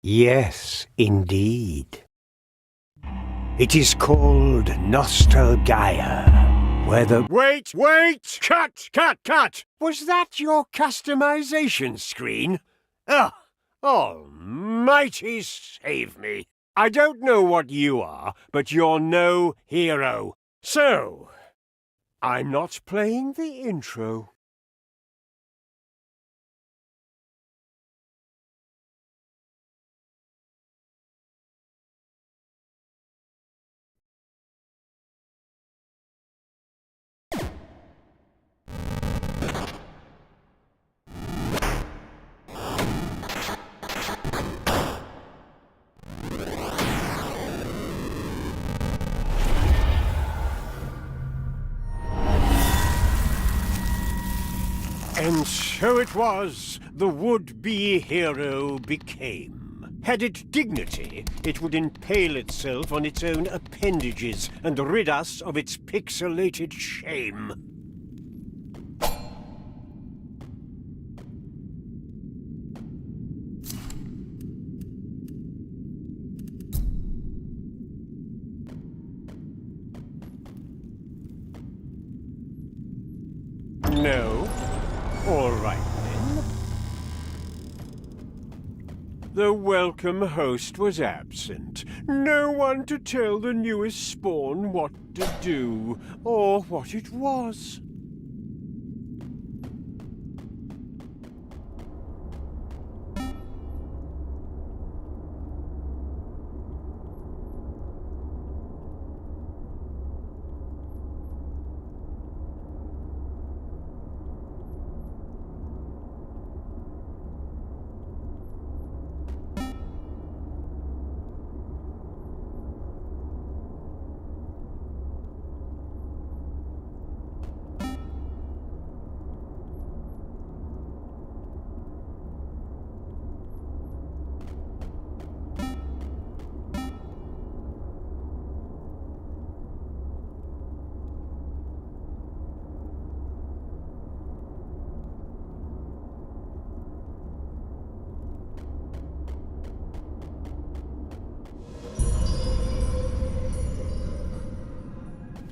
Yes, indeed. It is called Nostalgaia, where the— Wait! Cut! Was that your customization screen? Oh, almighty save me. I don't know what you are, but you're no hero. So, I'm not playing the intro. And so it was the would-be hero became. Had it dignity, it would impale itself on its own appendages and rid us of its pixelated shame. No? All right, then. The welcome host was absent. No one to tell the newest spawn what to do, or what it was.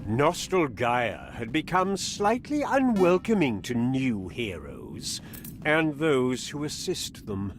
Nostalgaia had become slightly unwelcoming to new heroes, and those who assist them.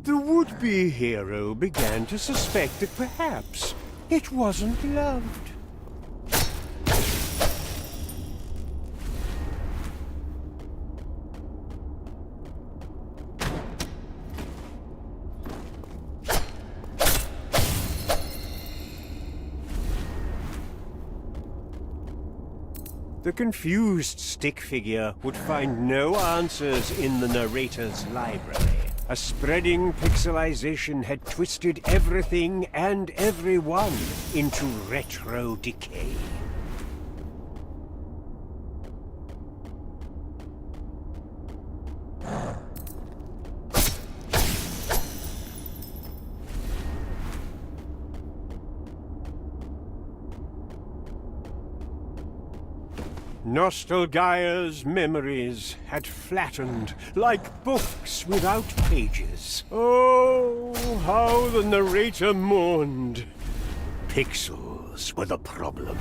The would-be hero began to suspect that perhaps it wasn't loved. The confused stick figure would find no answers in the narrator's library. A spreading pixelization had twisted everything and everyone into retro decay. Nostalgaia's memories had flattened like books without pages. Oh, how the narrator mourned. Pixels were the problem.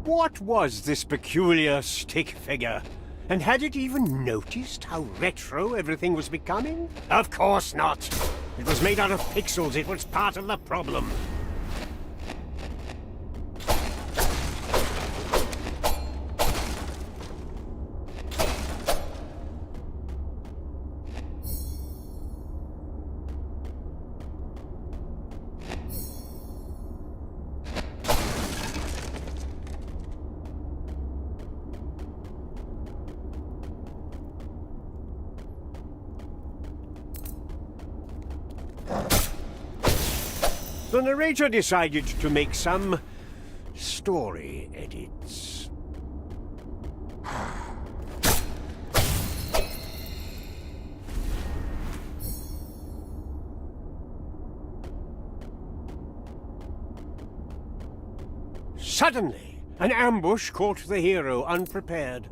What was this peculiar stick figure? And had it even noticed how retro everything was becoming? Of course not! It was made out of pixels. It was part of the problem. The narrator decided to make some story edits. Suddenly, an ambush caught the hero unprepared.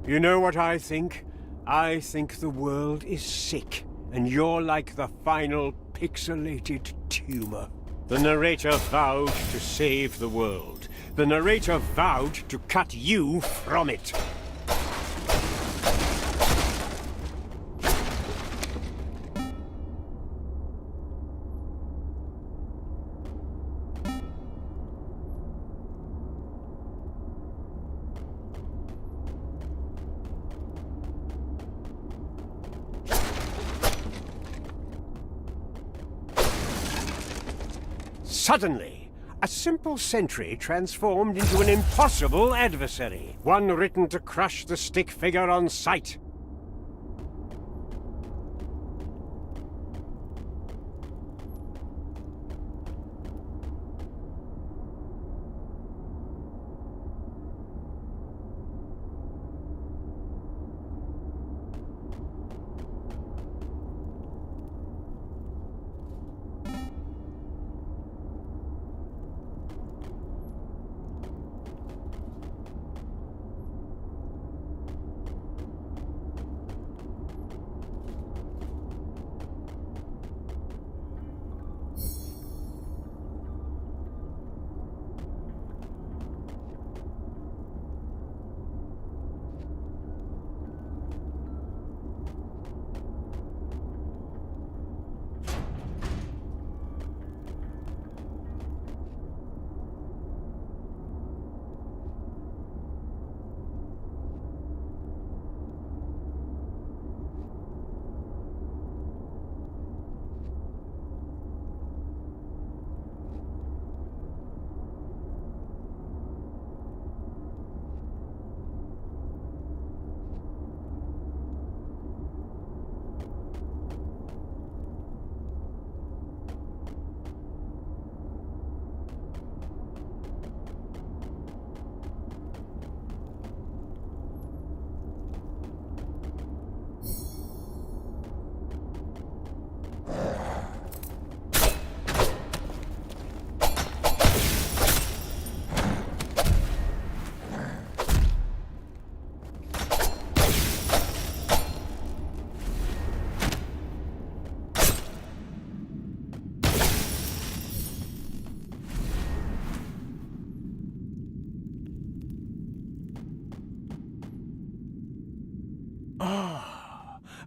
You know what I think? I think the world is sick, and you're like the final pixelated tumor. The narrator vowed to save the world. The narrator vowed to cut you from it. Suddenly, a simple sentry transformed into an impossible adversary, one written to crush the stick figure on sight.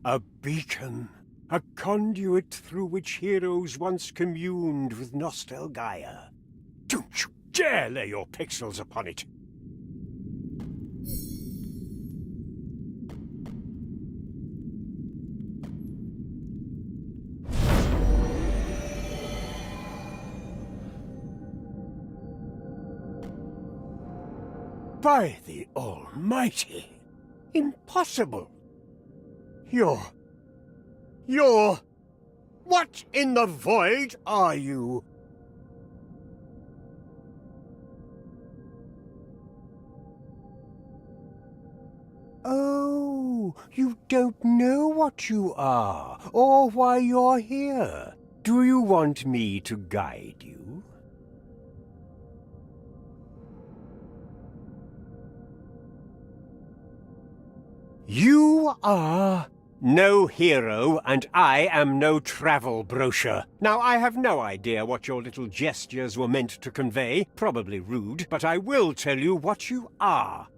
A beacon. A conduit through which heroes once communed with Nostalgaia. Don't you dare lay your pixels upon it! By the Almighty! Impossible. You're... What in the void are you? Oh, you don't know what you are, or why you're here. Do you want me to guide you? You are no hero, and I am no travel brochure. Now, I have no idea what your little gestures were meant to convey, probably rude, but I will tell you what you are.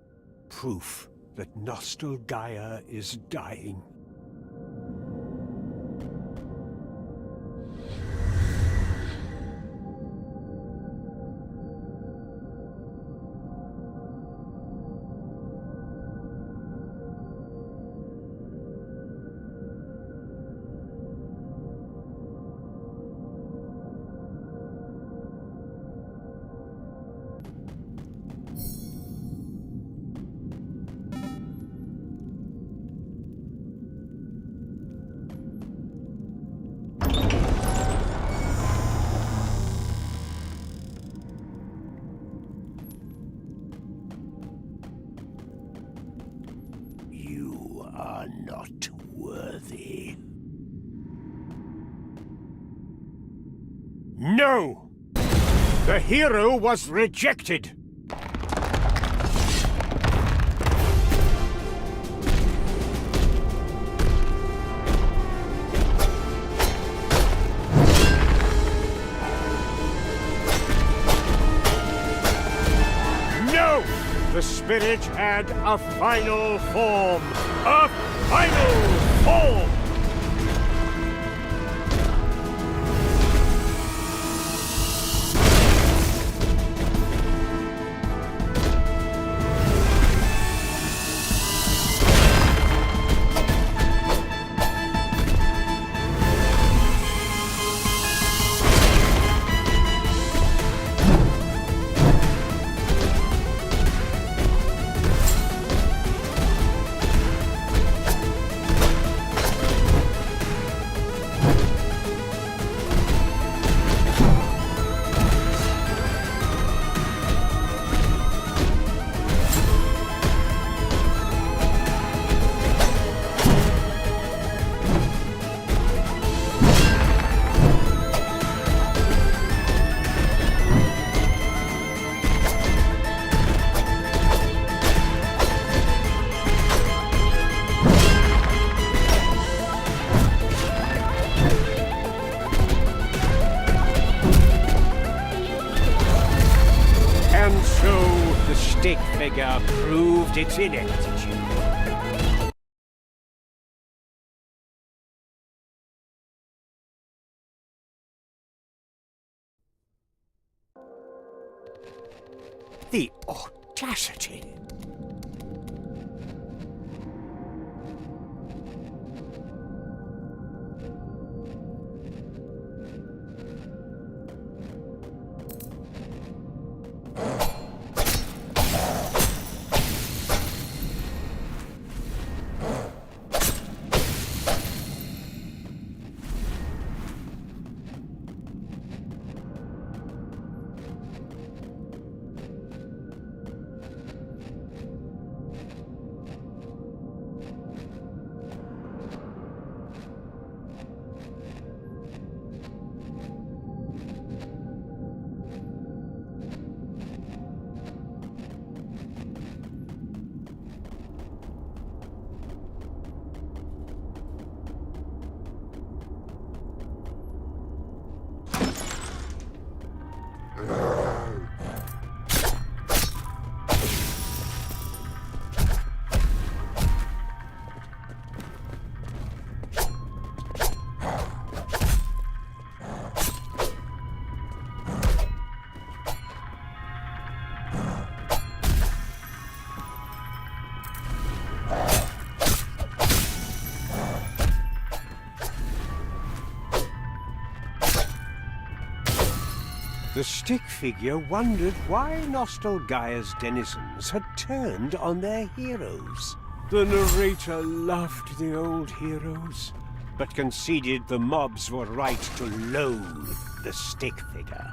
Proof that Nostalgaia is dying. You are not worthy. No! The hero was rejected! No! The spirit had a final form! A final form! And so the stick figure proved its ineptitude. The audacity! The stick figure wondered why Nostalgaia's denizens had turned on their heroes. The narrator loved the old heroes, but conceded the mobs were right to loathe the stick figure.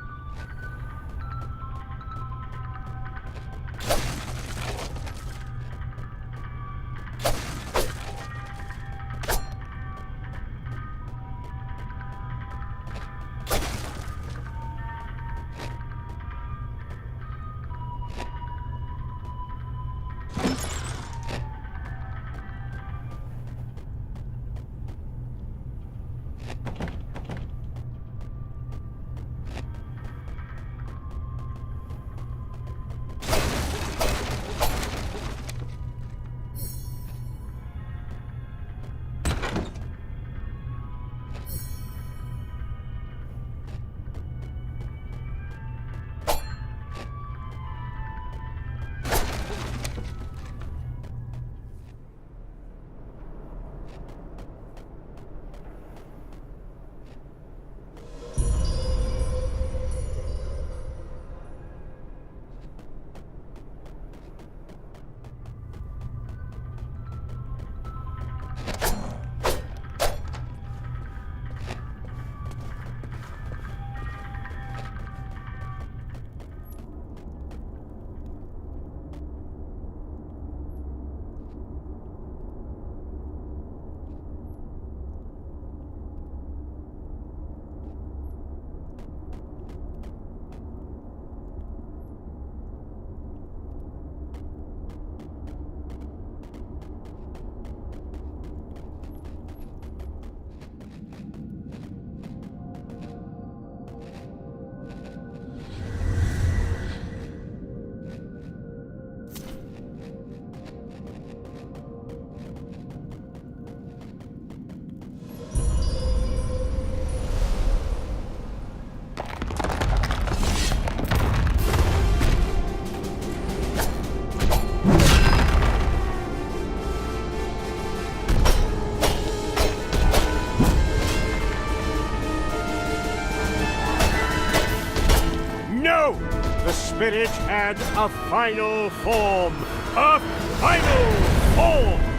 The spirit had a final form! A final form!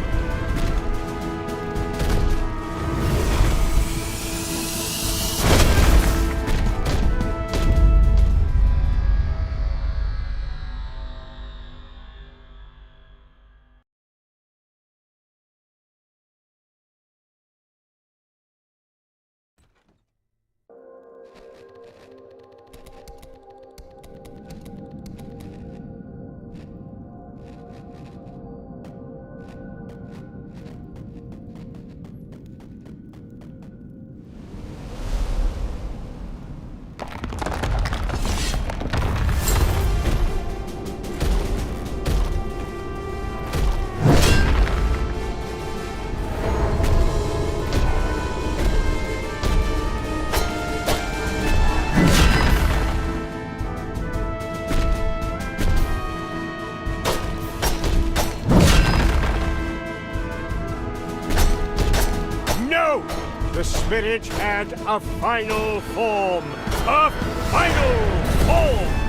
The spirit had a final form! A final form!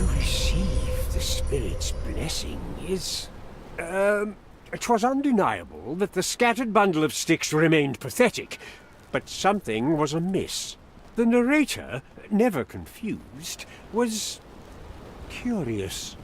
To receive the spirit's blessing is... 'twas undeniable that the scattered bundle of sticks remained pathetic, but something was amiss. The narrator, never confused, was curious.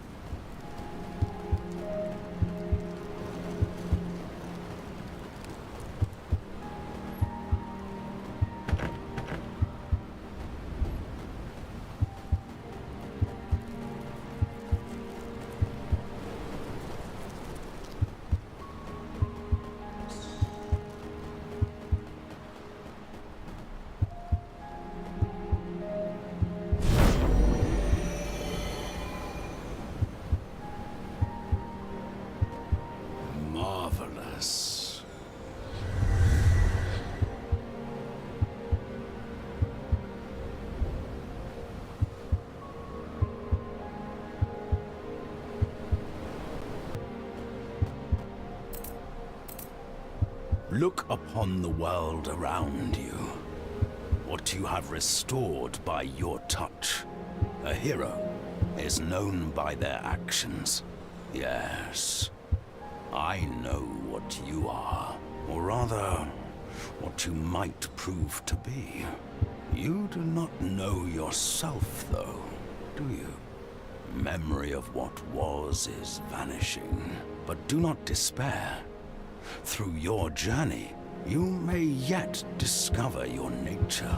Marvelous. Look upon the world around you. What you have restored by your touch. A hero is known by their actions. Yes. I know what you are, or rather, what you might prove to be. You do not know yourself, though, do you? Memory of what was is vanishing, but do not despair. Through your journey, you may yet discover your nature.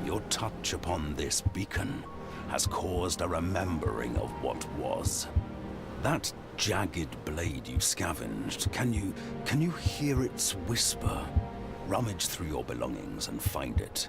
Your touch upon this beacon has caused a remembering of what was. That jagged blade you scavenged, can you hear its whisper? Rummage through your belongings and find it.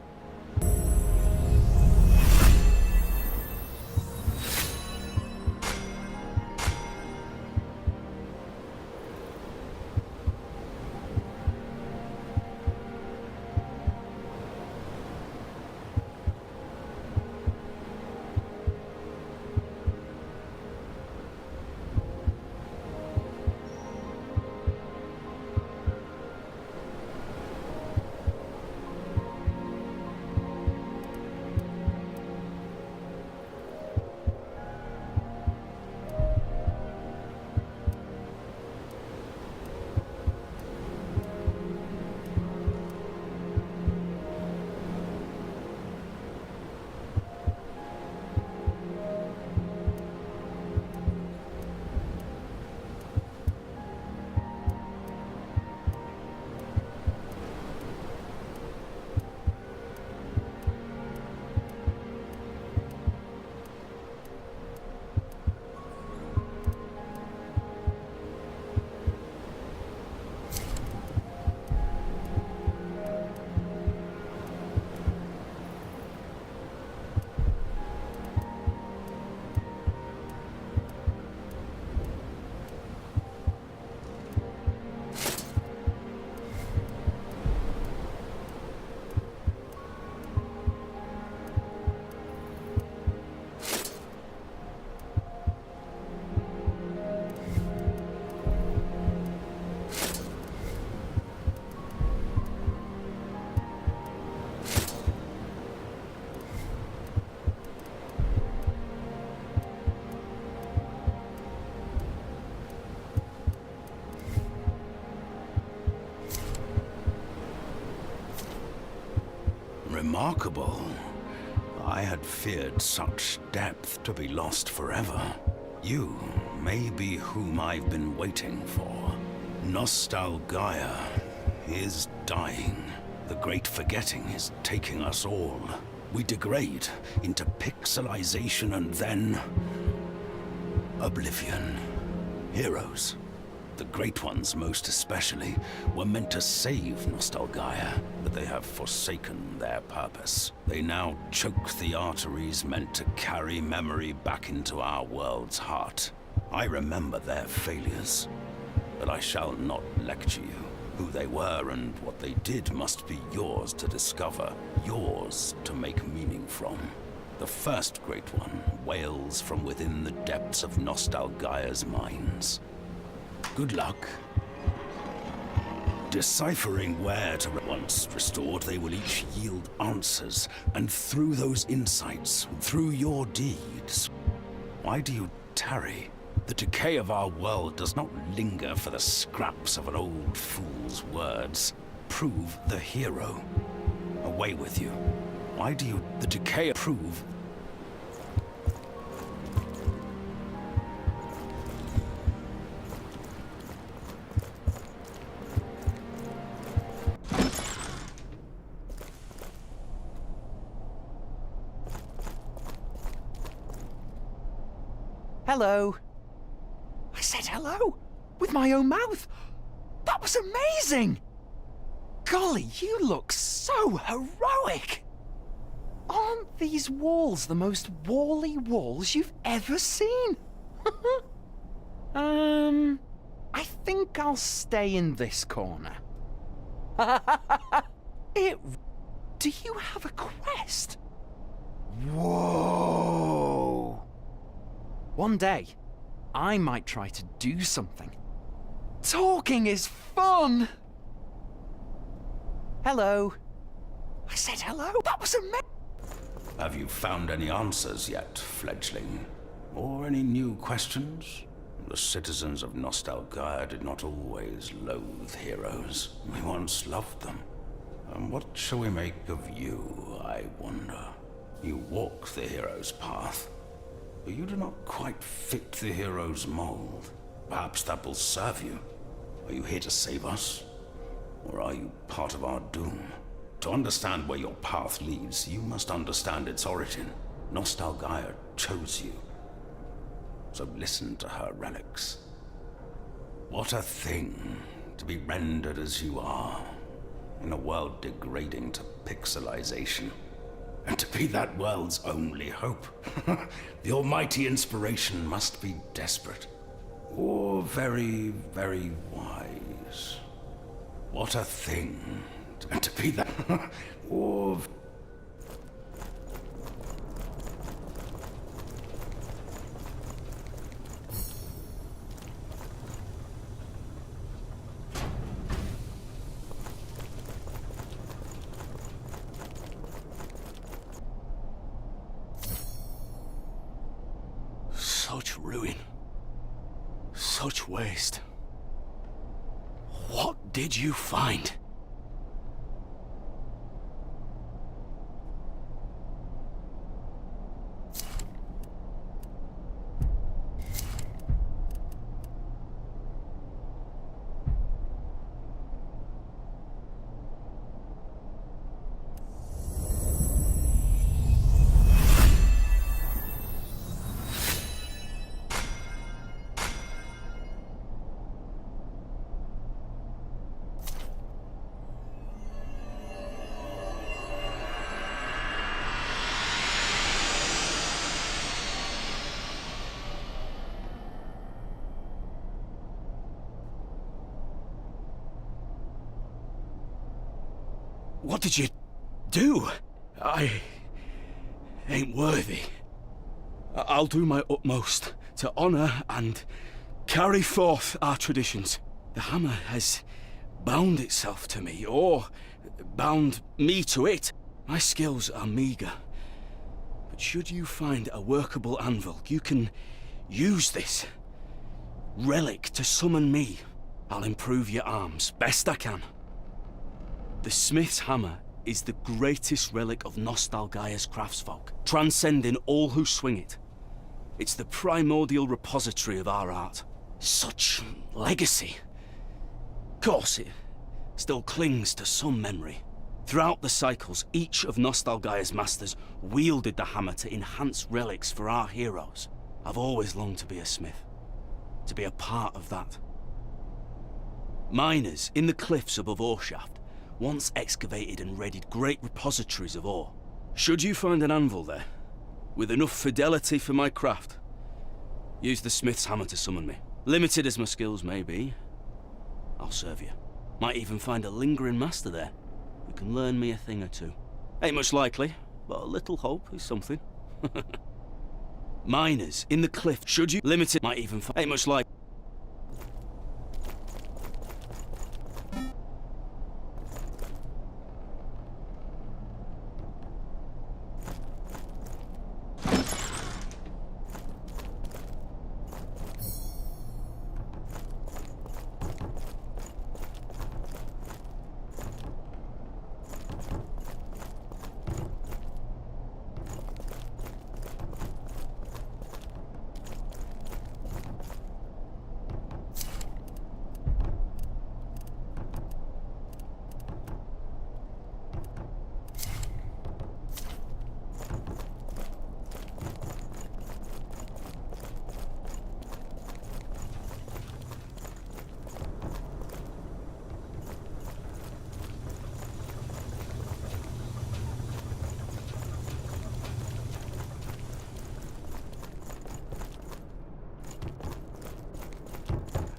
Remarkable. I had feared such depth to be lost forever. You may be whom I've been waiting for. Nostalgaia is dying. The great forgetting is taking us all. We degrade into pixelization and then... oblivion. Heroes, the great ones most especially, were meant to save Nostalgaia, but they have forsaken their purpose. They now choke the arteries meant to carry memory back into our world's heart. I remember their failures, but I shall not lecture you. Who they were and what they did must be yours to discover, yours to make meaning from. The first great one wails from within the depths of Nostalgaia's minds. Good luck. Deciphering where to once restored, they will each yield answers, and through those insights, through your deeds, Why do you tarry? The decay of our world does not linger for the scraps of an old fool's words. Prove the hero. Away with you. Why do you... The decay prove... Hello. I said hello with my own mouth. That was amazing. Golly, you look so heroic. Aren't these walls the most wally walls you've ever seen? I think I'll stay in this corner. Do you have a quest? Whoa. One day, I might try to do something. Talking is fun! Hello. I said hello. That was amazing. Have you found any answers yet, fledgling? Or any new questions? The citizens of Nostalgaia did not always loathe heroes. We once loved them. And what shall we make of you, I wonder? You walk the hero's path, but you do not quite fit the hero's mold. Perhaps that will serve you. Are you here to save us? Or are you part of our doom? To understand where your path leads, you must understand its origin. Nostalgaia chose you. So listen to her relics. What a thing to be rendered as you are, in a world degrading to pixelization. And to be that world's only hope. The almighty inspiration must be desperate. Or very, very wise. What a thing. And to be that... or... Such ruin. Such waste. What did you find? What did you do? I ain't worthy. I'll do my utmost to honor and carry forth our traditions. The hammer has bound itself to me, or bound me to it. My skills are meager. But should you find a workable anvil, you can use this relic to summon me. I'll improve your arms best I can. The smith's hammer is the greatest relic of Nostalgaia's craftsfolk, transcending all who swing it. It's the primordial repository of our art. Such legacy. Of course, it still clings to some memory. Throughout the cycles, each of Nostalgaia's masters wielded the hammer to enhance relics for our heroes. I've always longed to be a smith, to be a part of that. Miners in the cliffs above Oreshaft once excavated and readied great repositories of ore. Should you find an anvil there, with enough fidelity for my craft, use the smith's hammer to summon me. Limited as my skills may be, I'll serve you. Might even find a lingering master there who can learn me a thing or two. Ain't much likely, but a little hope is something. Miners in the cliff, should you limited, might even find, ain't much like.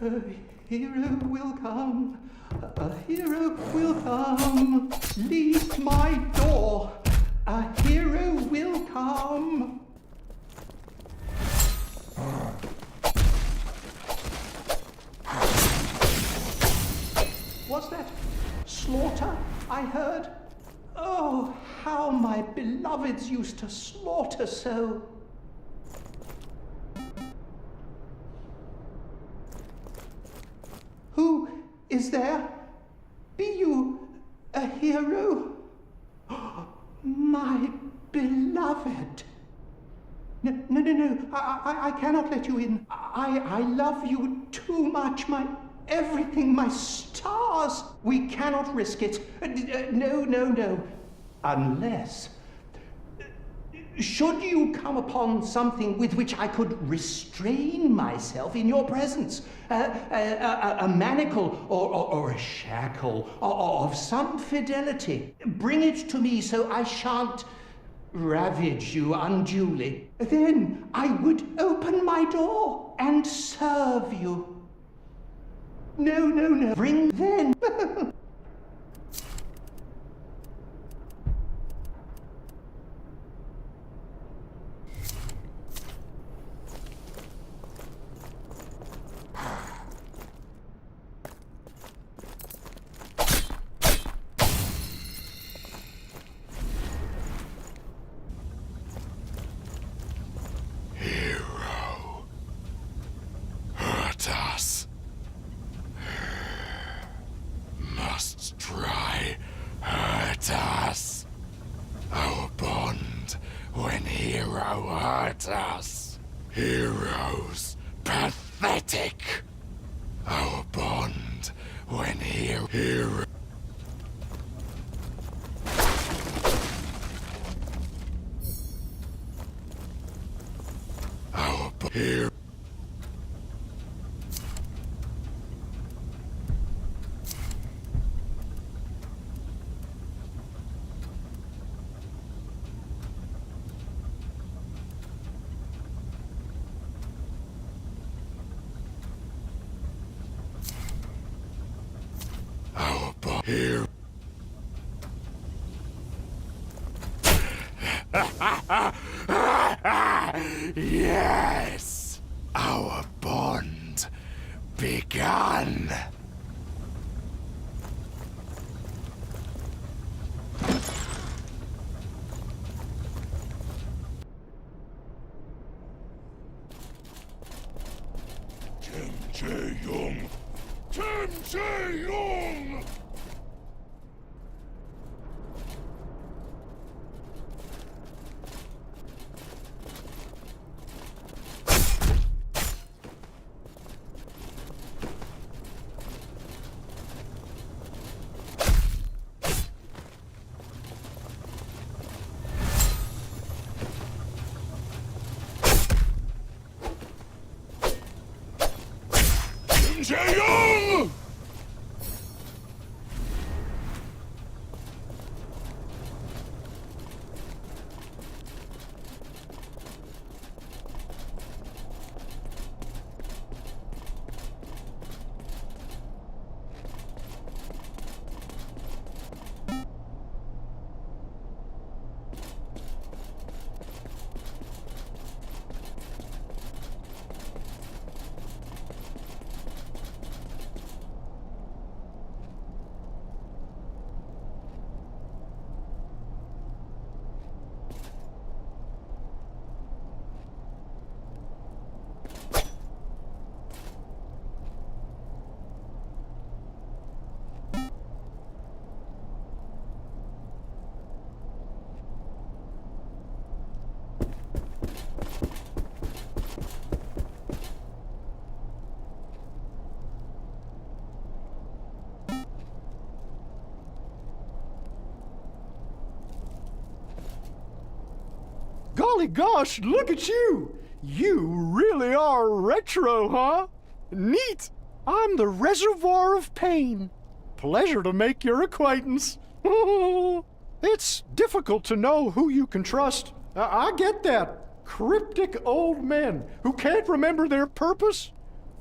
A hero will come. A hero will come. Leave my door. A hero will come. Was that slaughter I heard? Oh, how my beloveds used to slaughter so. Who is there? Be you a hero? My beloved. No. I cannot let you in. I love you too much. My everything, my stars. We cannot risk it. No. Unless... Should you come upon something with which I could restrain myself in your presence, a manacle or a shackle of some fidelity, bring it to me so I shan't ravage you unduly. Then I would open my door and serve you. No. Bring then. Heroes, pathetic. Our bond when hero. Our here. Here. Yes! Our bond begun! Tim Jae-young! Tim Jae-young! Jae-young! Golly gosh, look at you! You really are retro, huh? Neat! I'm the Reservoir of Pain. Pleasure to make your acquaintance. It's difficult to know who you can trust. I get that. Cryptic old men who can't remember their purpose.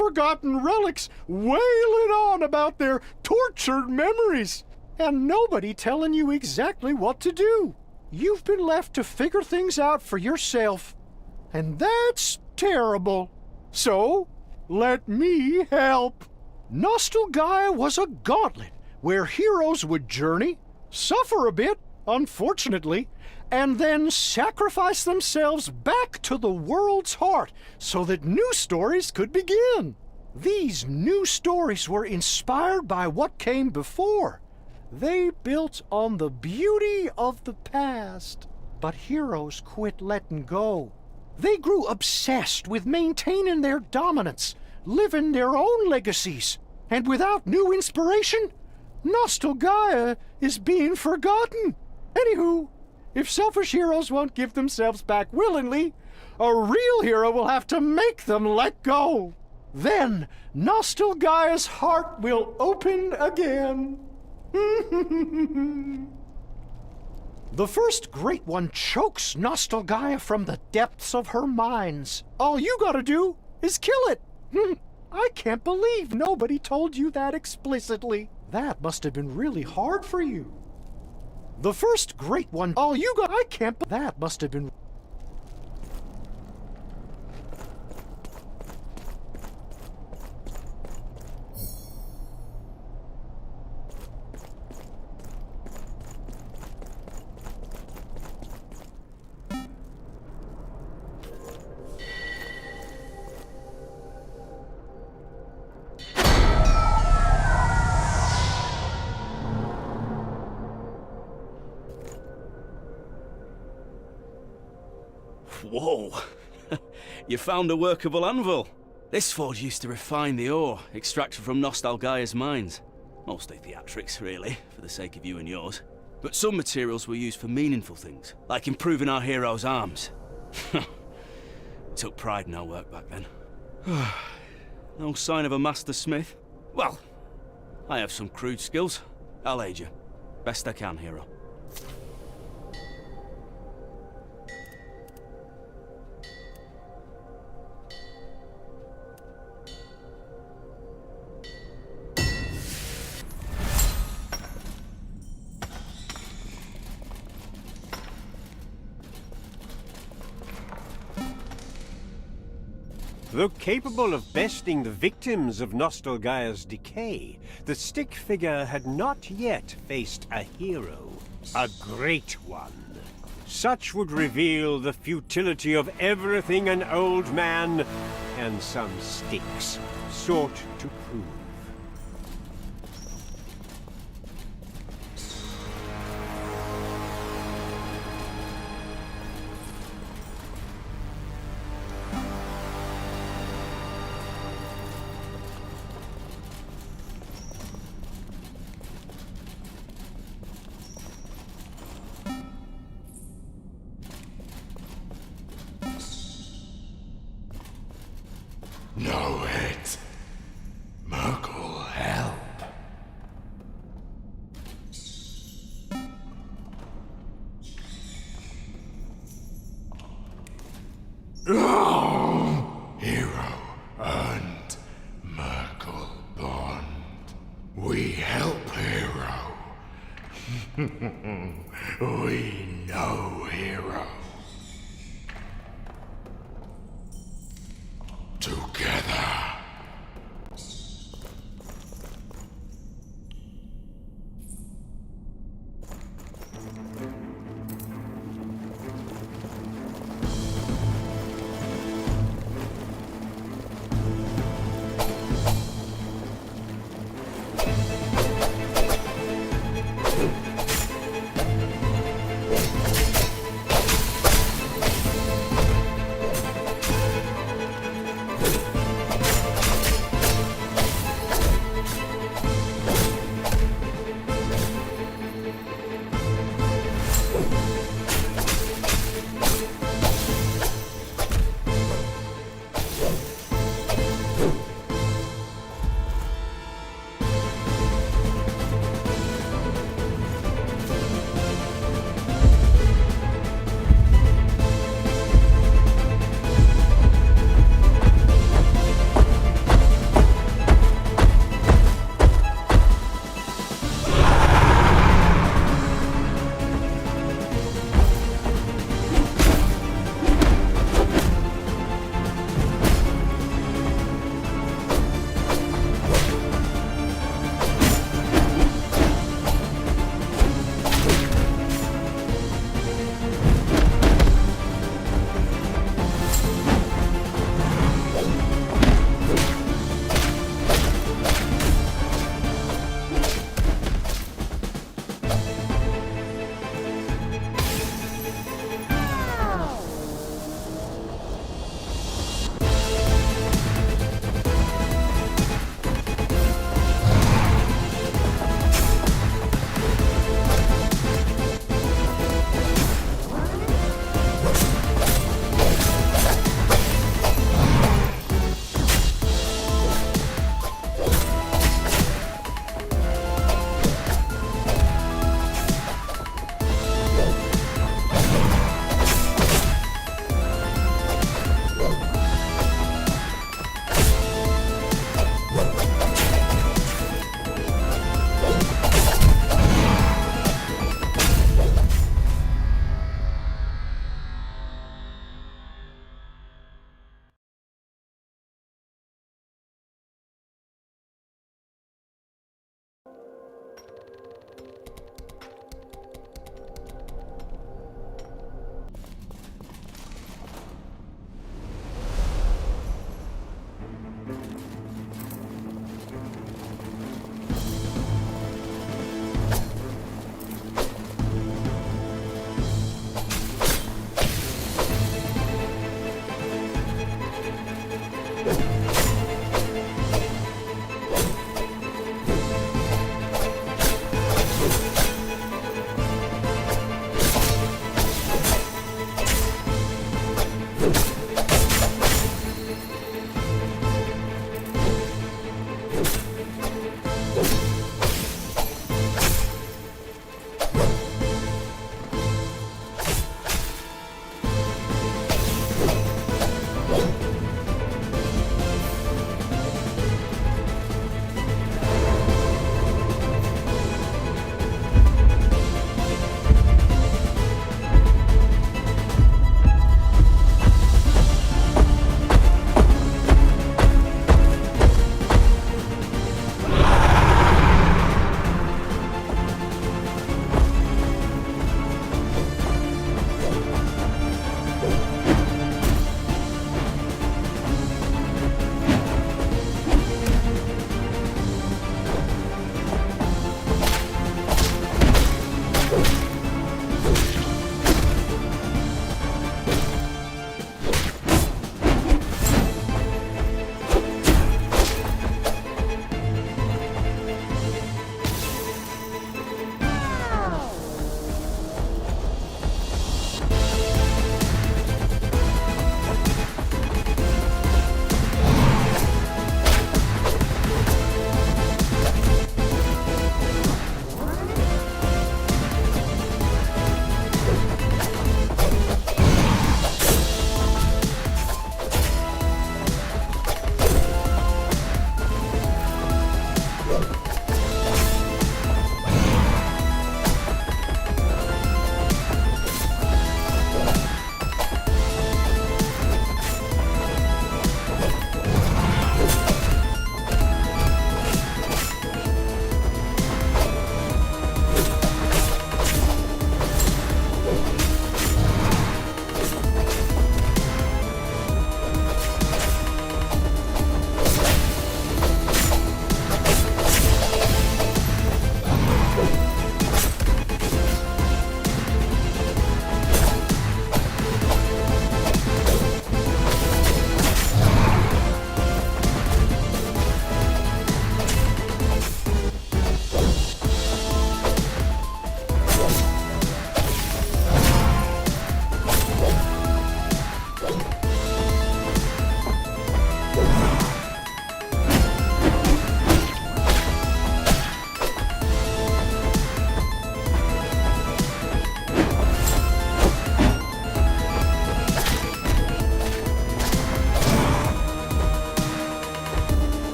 forgotten relics wailing on about their tortured memories, and nobody telling you exactly what to do. You've been left to figure things out for yourself, and that's terrible. So, let me help. Nostalgaia was a gauntlet where heroes would journey, suffer a bit, unfortunately, and then sacrifice themselves back to the world's heart so that new stories could begin. These new stories were inspired by what came before. They built on the beauty of the past, but heroes quit letting go. They grew obsessed with maintaining their dominance, living their own legacies, and without new inspiration, Nostalgaia is being forgotten. Anywho, if selfish heroes won't give themselves back willingly, a real hero will have to make them let go. Then Nostalgaia's heart will open again. The first great one chokes Nostalgaia from the depths of her mines. All you gotta do is kill it. I can't believe nobody told you that explicitly. That must have been really hard for you. The first great one, I can't, that must have been. Whoa! You found a workable anvil. This forge used to refine the ore extracted from Nostalgaia's mines. Mostly theatrics, really, for the sake of you and yours. But some materials were used for meaningful things, like improving our heroes' arms. Took pride in our work back then. No sign of a master smith? Well, I have some crude skills. I'll aid you. Best I can, hero. Though capable of besting the victims of Nostalgaia's decay, the stick figure had not yet faced a hero, a great one. Such would reveal the futility of everything an old man and some sticks sought to prove. Know it. Merkel, help. Hero earned Merkel bond. We help hero. We know hero. Together.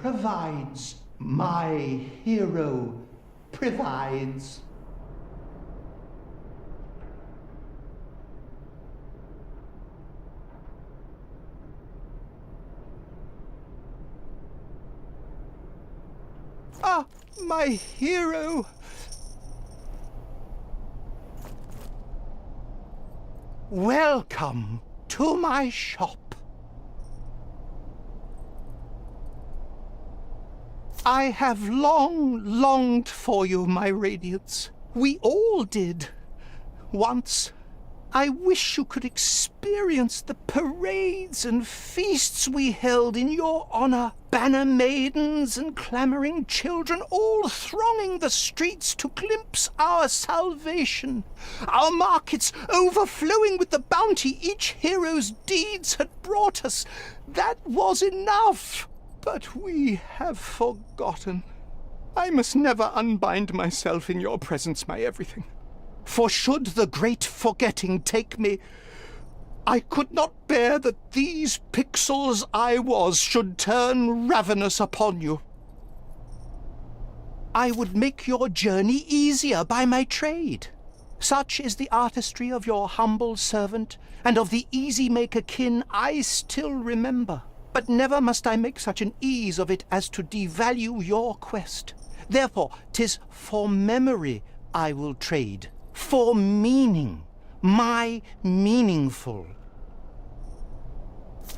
provides. My hero provides. Ah, my hero! Welcome to my shop. I have long longed for you, my radiance. We all did. Once. I wish you could experience the parades and feasts we held in your honor. Banner maidens and clamoring children all thronging the streets to glimpse our salvation. Our markets overflowing with the bounty each hero's deeds had brought us. That was enough. But we have forgotten. I must never unbind myself in your presence, my everything. For should the great forgetting take me, I could not bear that these pixels I was should turn ravenous upon you. I would make your journey easier by my trade. Such is the artistry of your humble servant, and of the easy-maker kin I still remember. But never must I make such an ease of it as to devalue your quest. Therefore, 'tis for memory I will trade. For meaning, my meaningful.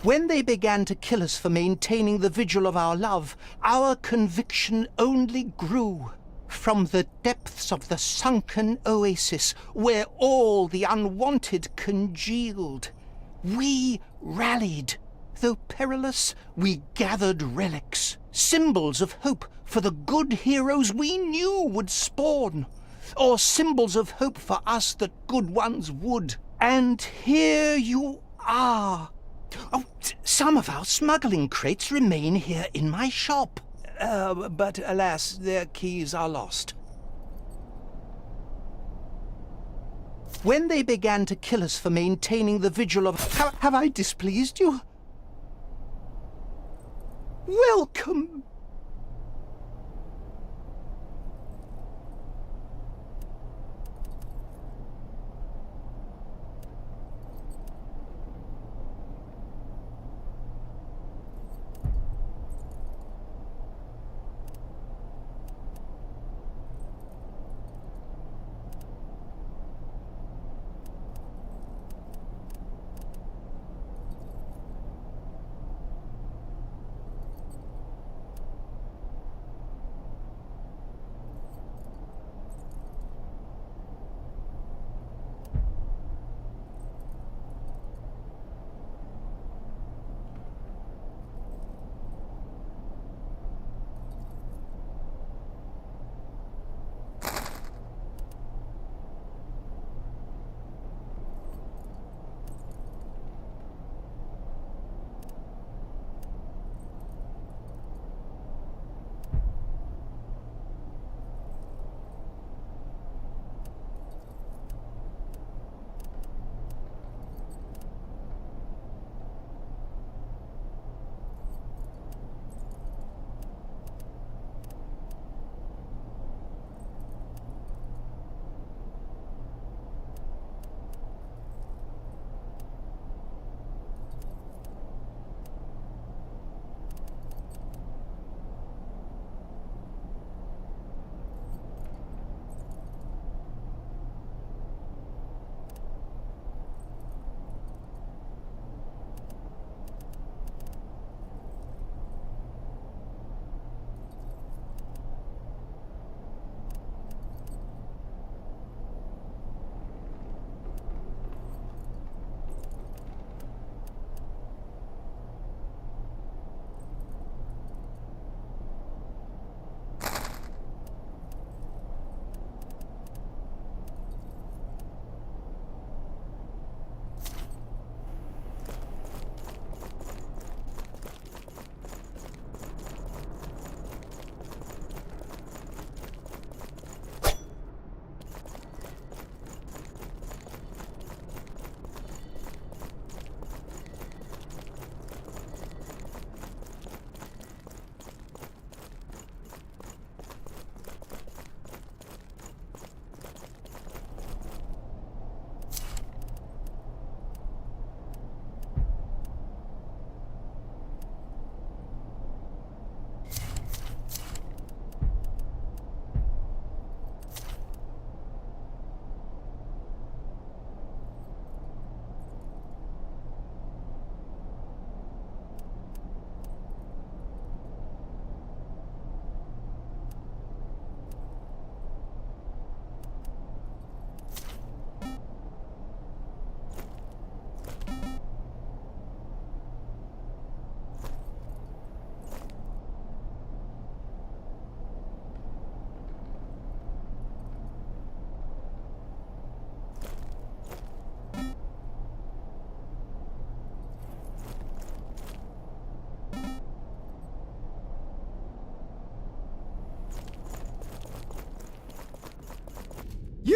When they began to kill us for maintaining the vigil of our love, our conviction only grew. From the depths of the sunken oasis, where all the unwanted congealed, we rallied. Though perilous, we gathered relics, symbols of hope for the good heroes we knew would spawn. Or symbols of hope for us that good ones would. And here you are. Oh, some of our smuggling crates remain here in my shop. But alas, their keys are lost. When they began to kill us for maintaining the vigil of... Have I displeased you? Welcome!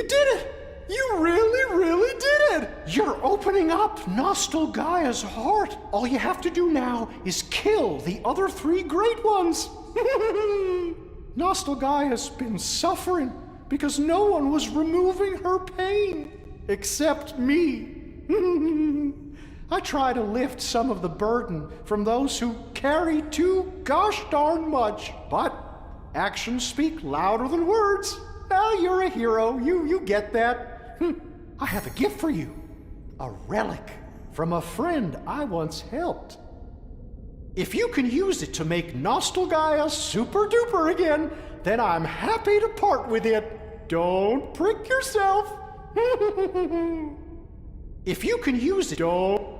did it! You really, really did it! You're opening up Nostalgaia's heart. All you have to do now is kill the other 3 great ones. Nostalgaia's been suffering because no one was removing her pain except me. I try to lift some of the burden from those who carry too gosh darn much, but actions speak louder than words. Well, you're a hero. You get that. I have a gift for you. A relic from a friend I once helped. If you can use it to make Nostalgaia super duper again, then I'm happy to part with it. Don't prick yourself. If you can use it, don't.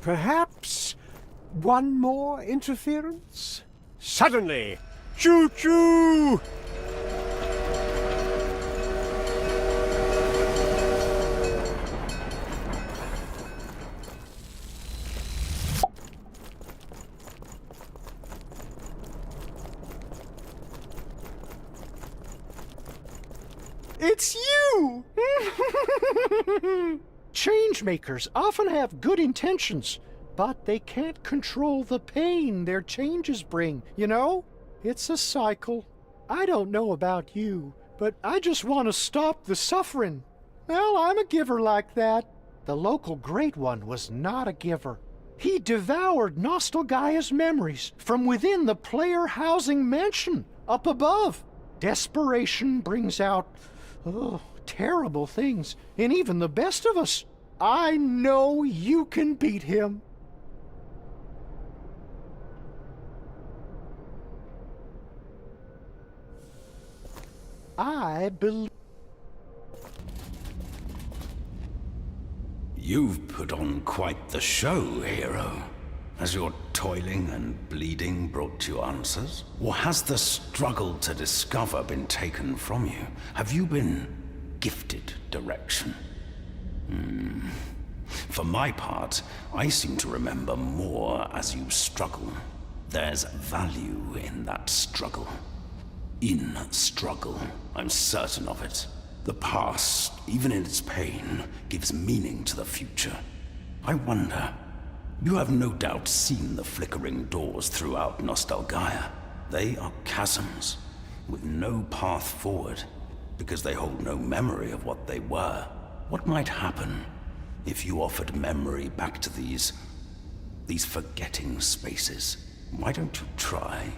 Perhaps one more interference? Suddenly! Choo-choo! It's you! Changemakers often have good intentions, but they can't control the pain their changes bring, you know? It's a cycle. I don't know about you, but I just want to stop the suffering. Well, I'm a giver like that. The local Great One was not a giver. He devoured Nostalgaia's memories from within the player housing mansion up above. Desperation brings out terrible things in even the best of us. I know you can beat him. I believe. You've put on quite the show, hero. Has your toiling and bleeding brought you answers? Or has the struggle to discover been taken from you? Have you been gifted direction? For my part, I seem to remember more as you struggle. There's value in that struggle. In struggle, I'm certain of it. The past, even in its pain, gives meaning to the future. I wonder, you have no doubt seen the flickering doors throughout Nostalgaia. They are chasms, with no path forward, because they hold no memory of what they were. What might happen if you offered memory back to these forgetting spaces? Why don't you try?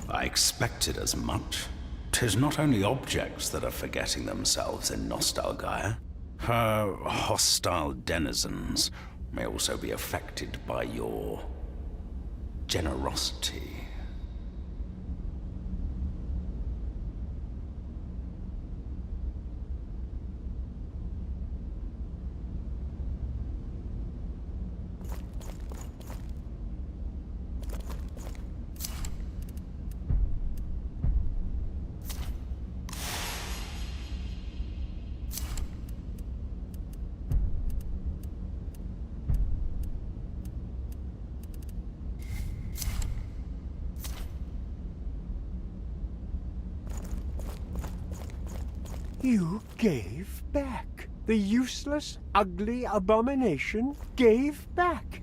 I expected as much. 'Tis not only objects that are forgetting themselves in Nostalgaia. Her hostile denizens may also be affected by your generosity. You gave back. The useless, ugly abomination gave back.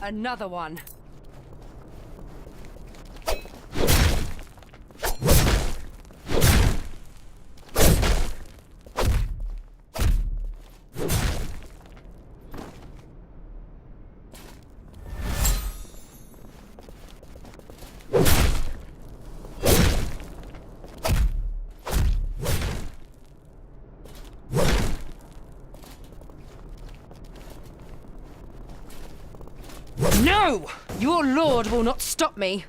Another one. No! Your lord will not stop me.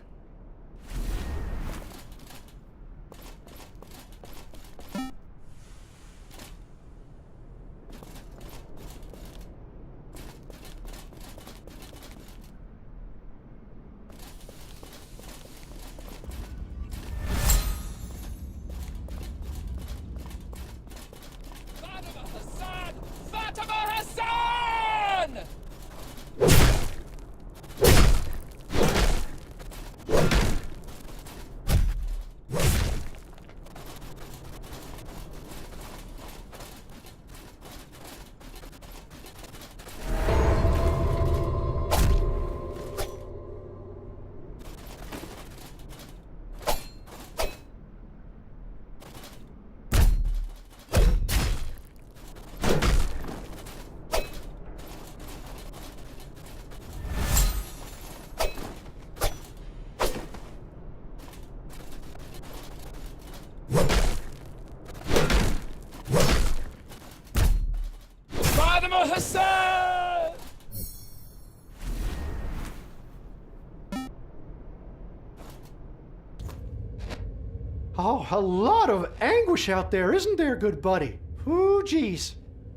Oh, a lot of anguish out there, isn't there, good buddy? Ooh, geez.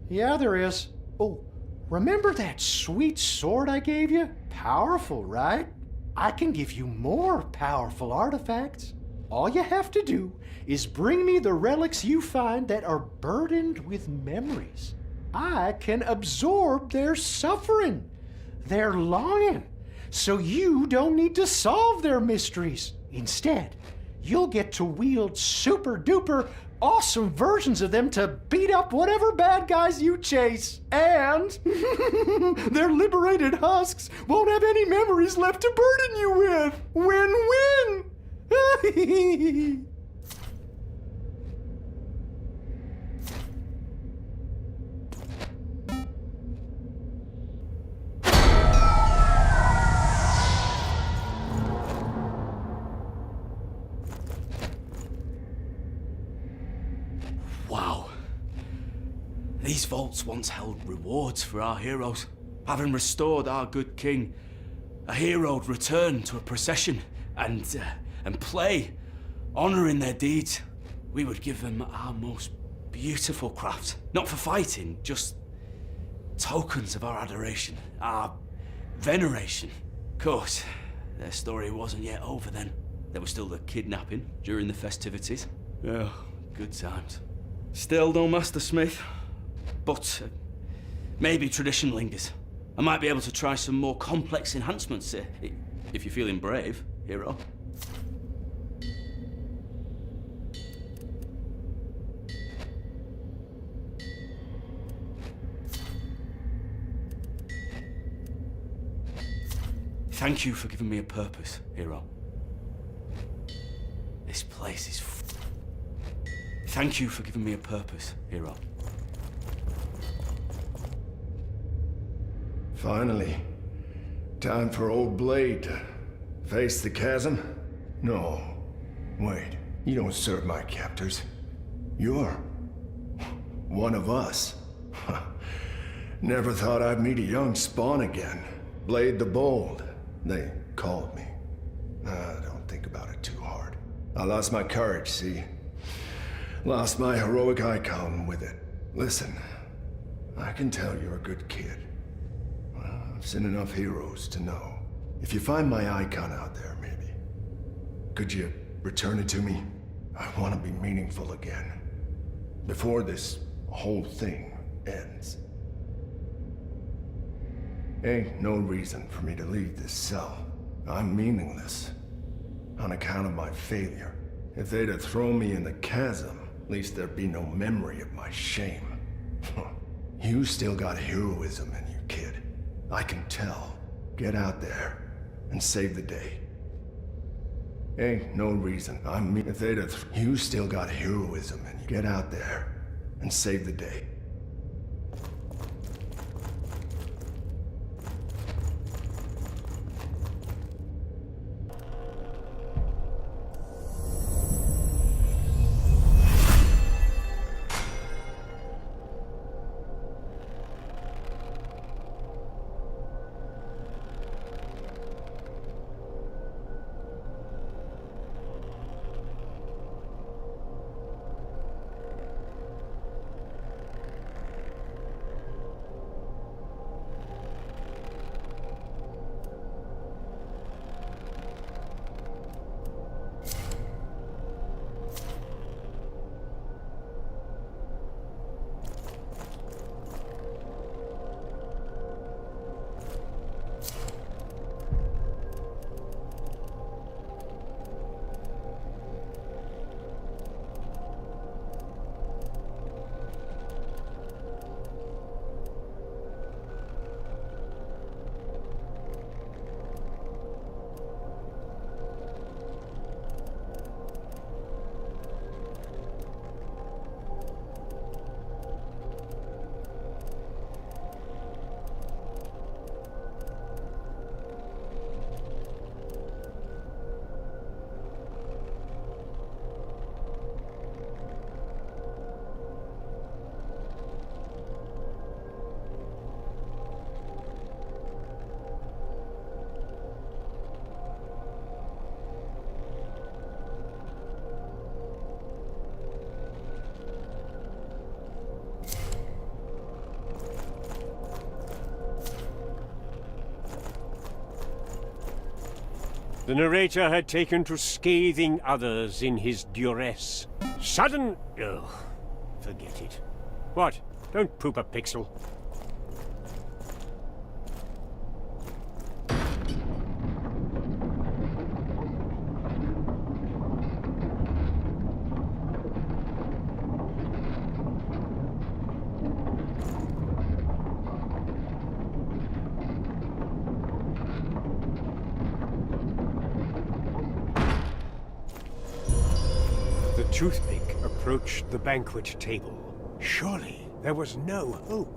Yeah, there is. Oh, remember that sweet sword I gave you? Powerful, right? I can give you more powerful artifacts. All you have to do is bring me the relics you find that are burdened with memories. I can absorb their suffering, their longing, so you don't need to solve their mysteries. Instead, you'll get to wield super-duper awesome versions of them to beat up whatever bad guys you chase. And their liberated husks won't have any memories left to burden you with. Win-win! Wow. These vaults once held rewards for our heroes. Having restored our good king, a hero'd return to a procession and play, honouring their deeds. We would give them our most beautiful craft. Not for fighting, just tokens of our adoration, our veneration. Of course, their story wasn't yet over then. There was still the kidnapping during the festivities. Oh, good times. Still no Master Smith, but maybe tradition lingers. I might be able to try some more complex enhancements if you're feeling brave, hero. Thank you for giving me a purpose, hero. This place is Thank you for giving me a purpose, hero. Finally. Time for old Blade to face the chasm? No. Wait, you don't serve my captors. You're one of us. Never thought I'd meet a young spawn again. Blade the Bold, they called me. Don't think about it too hard. I lost my courage, see? Lost my heroic icon with it. Listen, I can tell you're a good kid. Well, I've seen enough heroes to know. If you find my icon out there, maybe, could you return it to me? I want to be meaningful again. Before this whole thing ends. Ain't no reason for me to leave this cell. I'm meaningless. On account of my failure. If they'd have thrown me in the chasm, at least there'd be no memory of my shame. You still got heroism in you, kid. I can tell. Get out there and save the day. Ain't no reason. I mean, if they'd have... You still got heroism in you. Get out there and save the day. The narrator had taken to scathing others in his duress. Sudden... Oh, forget it. What? Don't poop a pixel. The toothpick approached the banquet table. Surely there was no hope.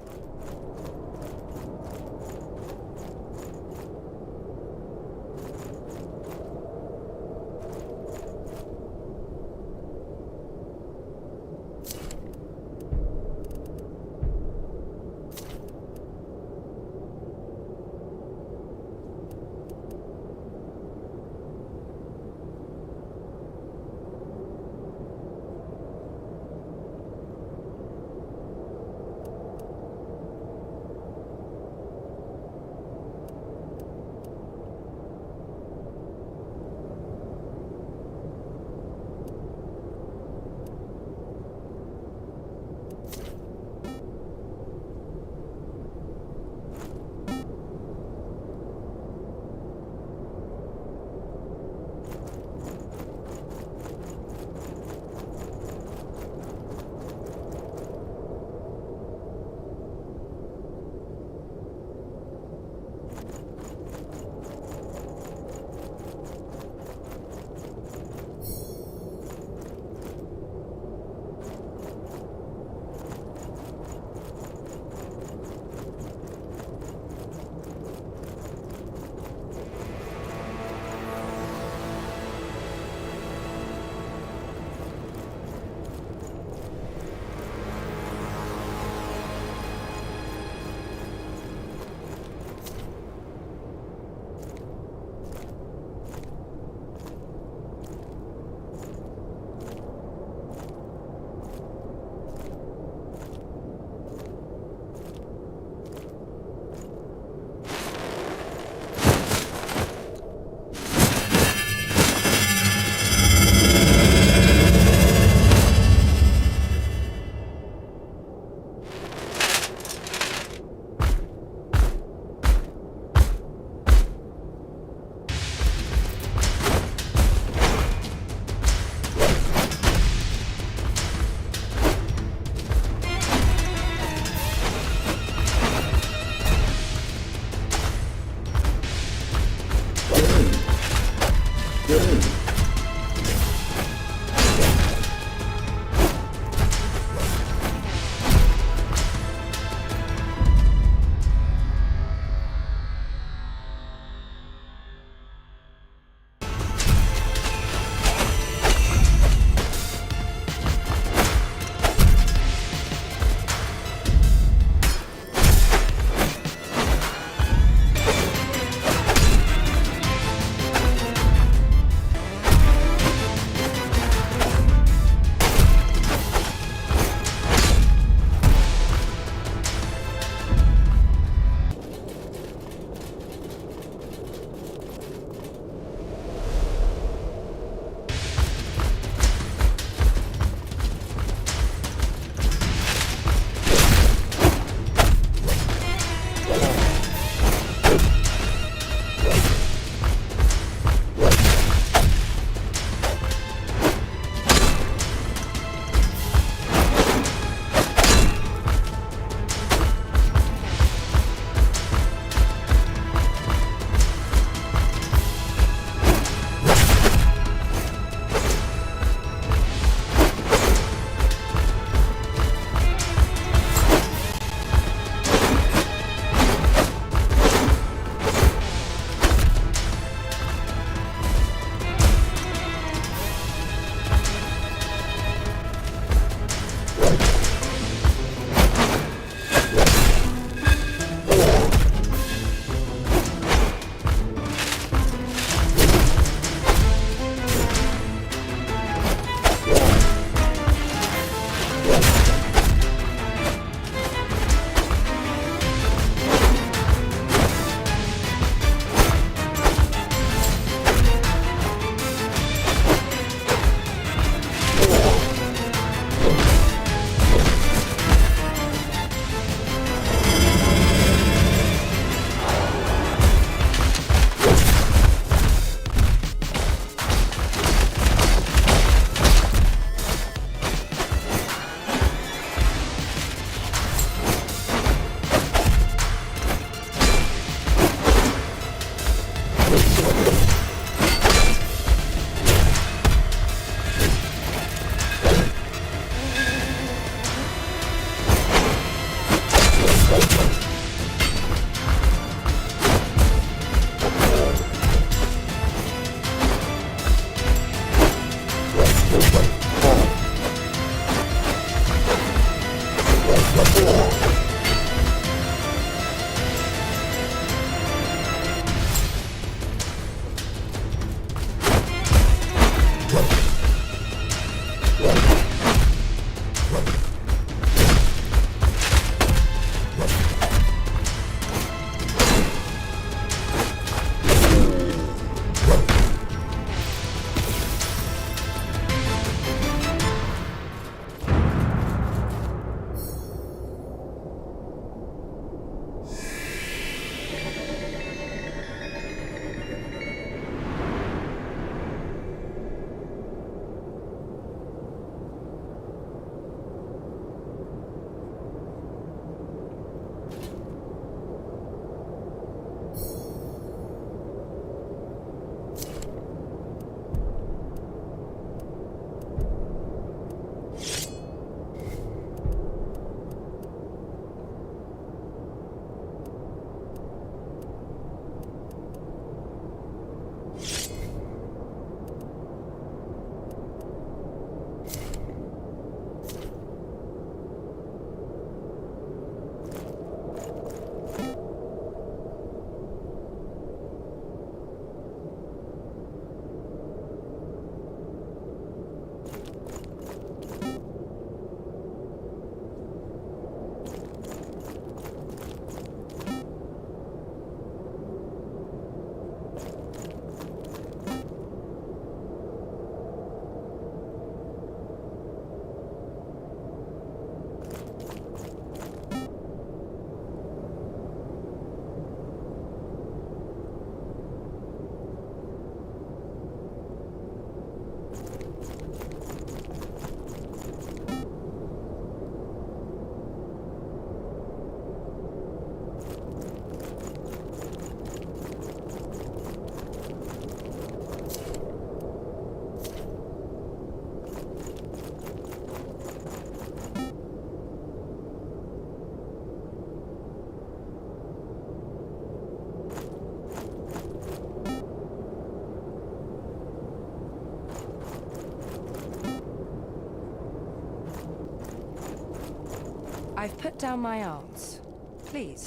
I've put down my arms. Please,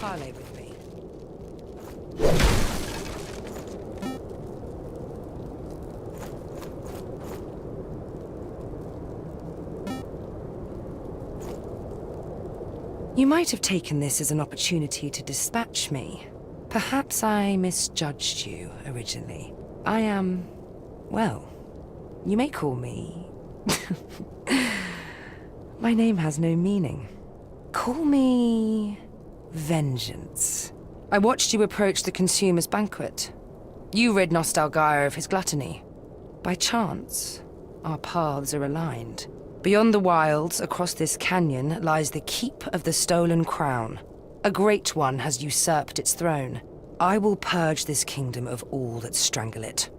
parley with me. You might have taken this as an opportunity to dispatch me. Perhaps I misjudged you originally. I am, well, you may call me... My name has no meaning. Call me... Vengeance. I watched you approach the consumer's banquet. You rid Nostalgaia of his gluttony. By chance, our paths are aligned. Beyond the wilds, across this canyon, lies the Keep of the Stolen Crown. A great one has usurped its throne. I will purge this kingdom of all that strangle it.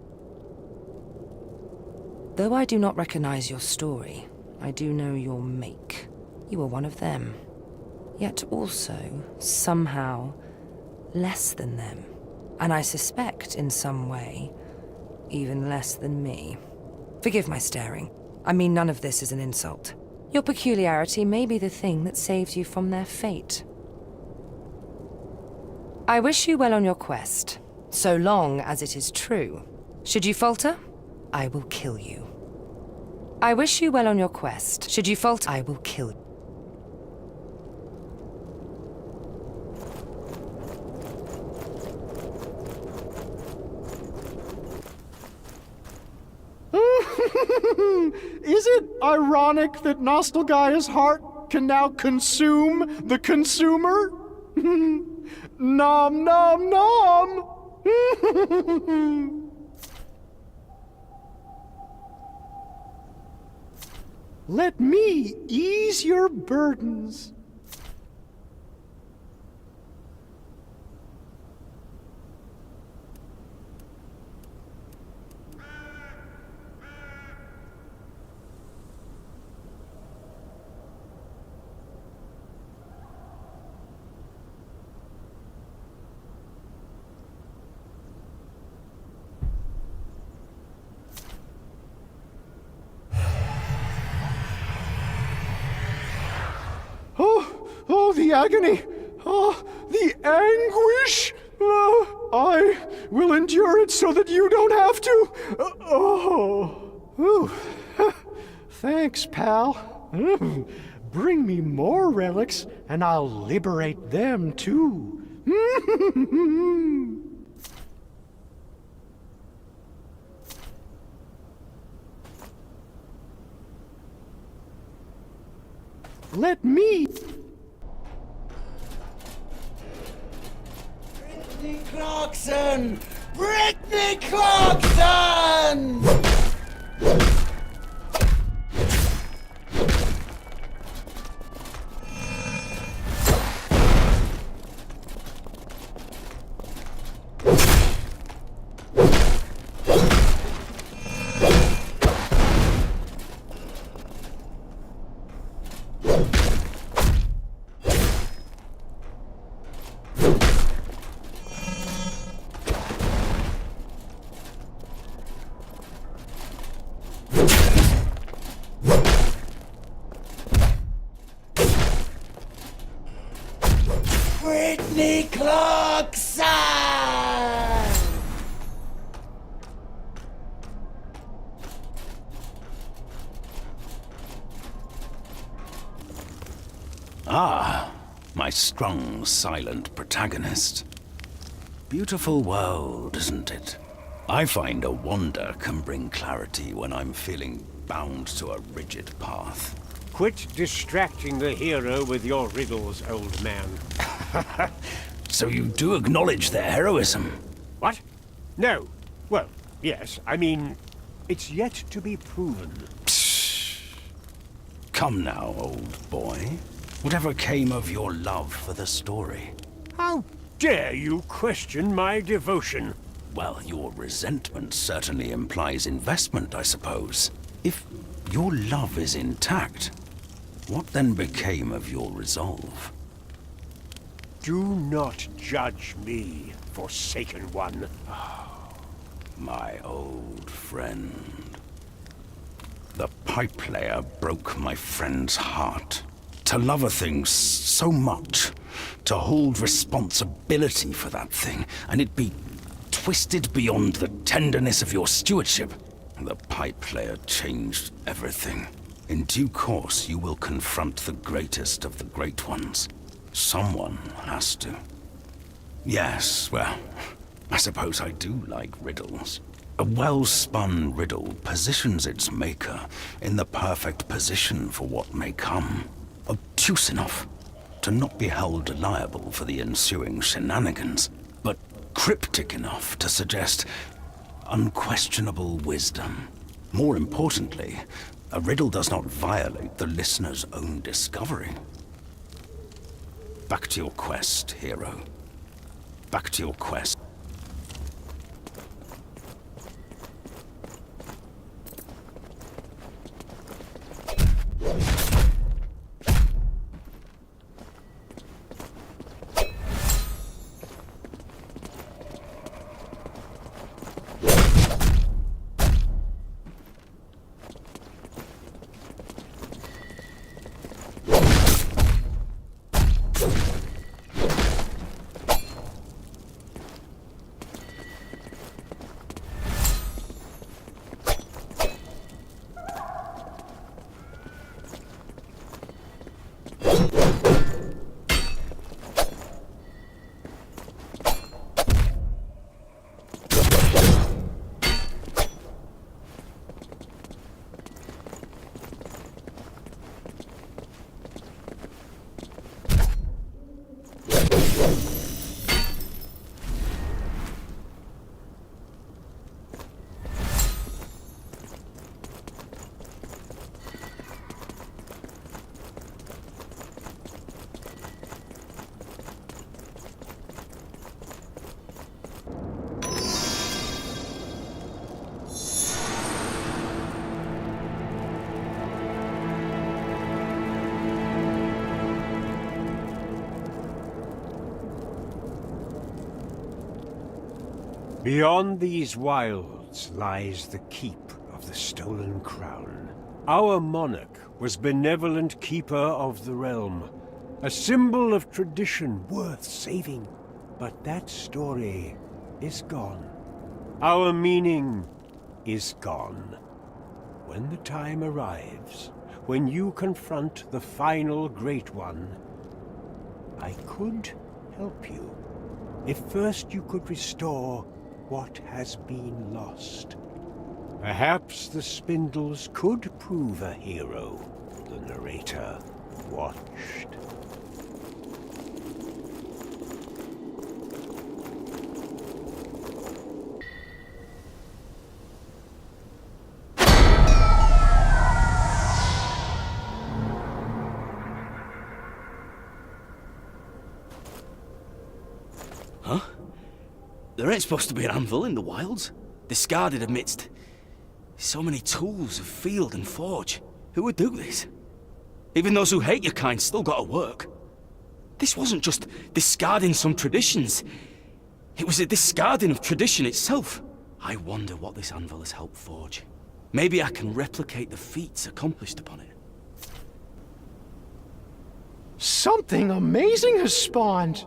Though I do not recognize your story, I do know your make. You are one of them. Yet also, somehow, less than them. And I suspect, in some way, even less than me. Forgive my staring. I mean, none of this is an insult. Your peculiarity may be the thing that saves you from their fate. I wish you well on your quest, so long as it is true. Should you falter, I will kill you. I wish you well on your quest. Should you falter, I will kill you. Is it ironic that Nostalgaia's heart can now consume the consumer? Nom nom nom! Let me ease your burdens. Oh, the agony! Oh, the anguish! I will endure it so that you don't have to! Thanks, pal. Bring me more relics, and I'll liberate them, too. Let me... Brittany Clarkson! Brittany Clarkson! Brittany Clarkson! Ah, my strong, silent protagonist. Beautiful world, isn't it? I find a wander can bring clarity when I'm feeling bound to a rigid path. Quit distracting the hero with your riddles, old man. So you do acknowledge their heroism? What? No. Well, yes. I mean, it's yet to be proven. Come now, old boy. Whatever came of your love for the story? How dare you question my devotion? Well, your resentment certainly implies investment, I suppose. If your love is intact, what then became of your resolve? Do not judge me, Forsaken One. My old friend. The pipe layer broke my friend's heart. To love a thing so much, to hold responsibility for that thing, and it be twisted beyond the tenderness of your stewardship. The pipe player changed everything. In due course, you will confront the greatest of the great ones. Someone has to. Yes, well, I suppose I do like riddles. A well-spun riddle positions its maker in the perfect position for what may come. Obtuse enough to not be held liable for the ensuing shenanigans, but cryptic enough to suggest unquestionable wisdom. More importantly, a riddle does not violate the listener's own discovery. Back to your quest, hero. Back to your quest. Beyond these wilds lies the keep of the stolen crown. Our monarch was benevolent keeper of the realm, a symbol of tradition worth saving. But that story is gone. Our meaning is gone. When the time arrives, when you confront the final Great One, I could help you. If first you could restore what has been lost. Perhaps the spindles could prove a hero, the narrator watched. Huh? There ain't supposed to be an anvil in the wilds. Discarded amidst so many tools of field and forge. Who would do this? Even those who hate your kind still gotta work. This wasn't just discarding some traditions. It was a discarding of tradition itself. I wonder what this anvil has helped forge. Maybe I can replicate the feats accomplished upon it. Something amazing has spawned.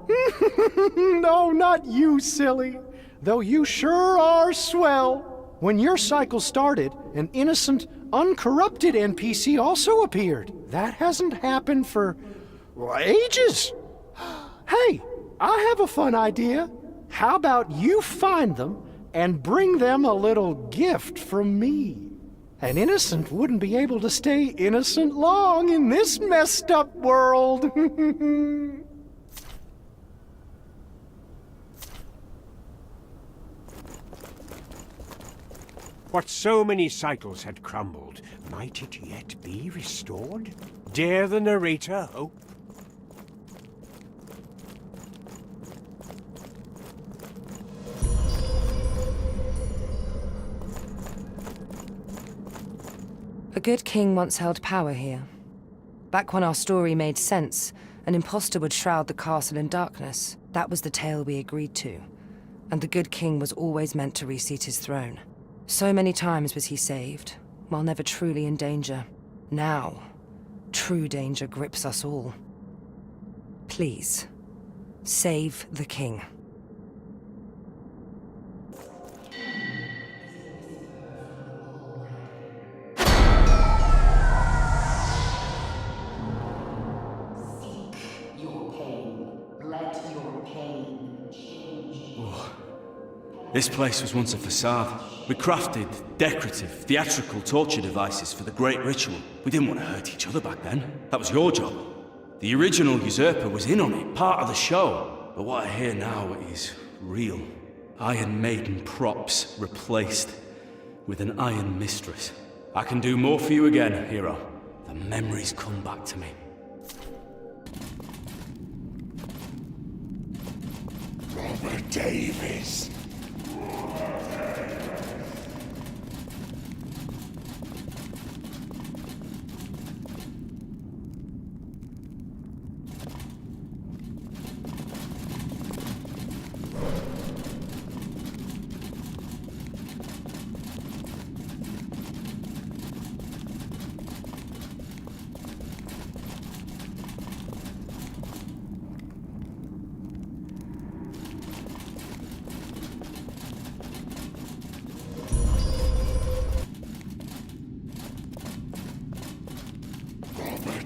No, not you, silly. Though you sure are swell. When your cycle started, an innocent, uncorrupted NPC also appeared. That hasn't happened for ages. Hey, I have a fun idea. How about you find them and bring them a little gift from me? An innocent wouldn't be able to stay innocent long in this messed up world. What so many cycles had crumbled, might it yet be restored? Dare the narrator hope? A good king once held power here. Back when our story made sense, an impostor would shroud the castle in darkness. That was the tale we agreed to. And the good king was always meant to reseat his throne. So many times was he saved, while never truly in danger. Now, true danger grips us all. Please, save the king. Your pain. Let your pain change. This place was once a facade. We crafted decorative, theatrical torture devices for the great ritual. We didn't want to hurt each other back then. That was your job. The original usurper was in on it, part of the show. But what I hear now is real. Iron Maiden props replaced with an Iron Mistress. I can do more for you again, hero. The memories come back to me. Robert Davis.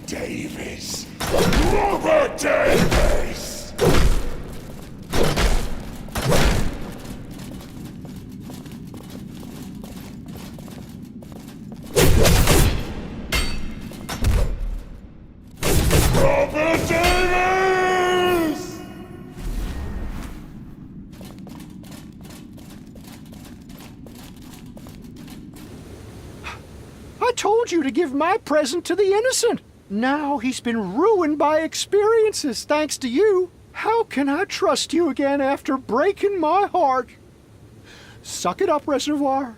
Davis. Robert Davis! Robert Davis! I told you to give my present to the innocent. Now he's been ruined by experiences thanks to you. How can I trust you again after breaking my heart? Suck it up, Reservoir.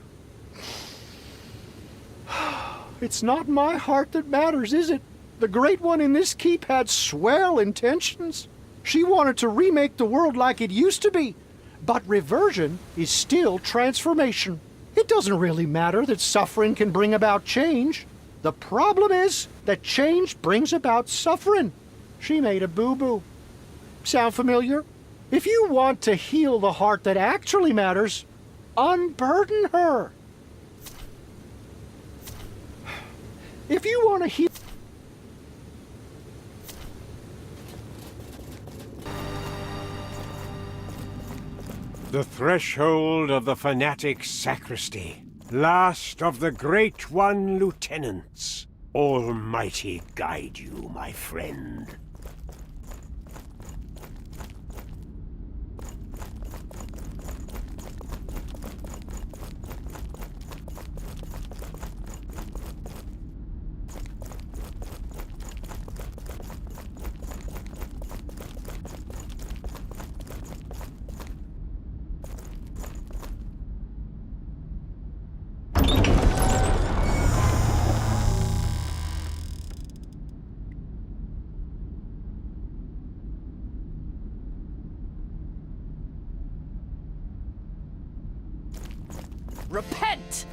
It's not my heart that matters, is it? The Great One in this keep had swell intentions. She wanted to remake the world like it used to be. But reversion is still transformation. It doesn't really matter that suffering can bring about change. The problem is that change brings about suffering. She made a boo-boo. Sound familiar? If you want to heal the heart that actually matters, unburden her. If you want to heal... The threshold of the fanatic sacristy. Last of the Great One lieutenants. Almighty guide you, my friend. Repent!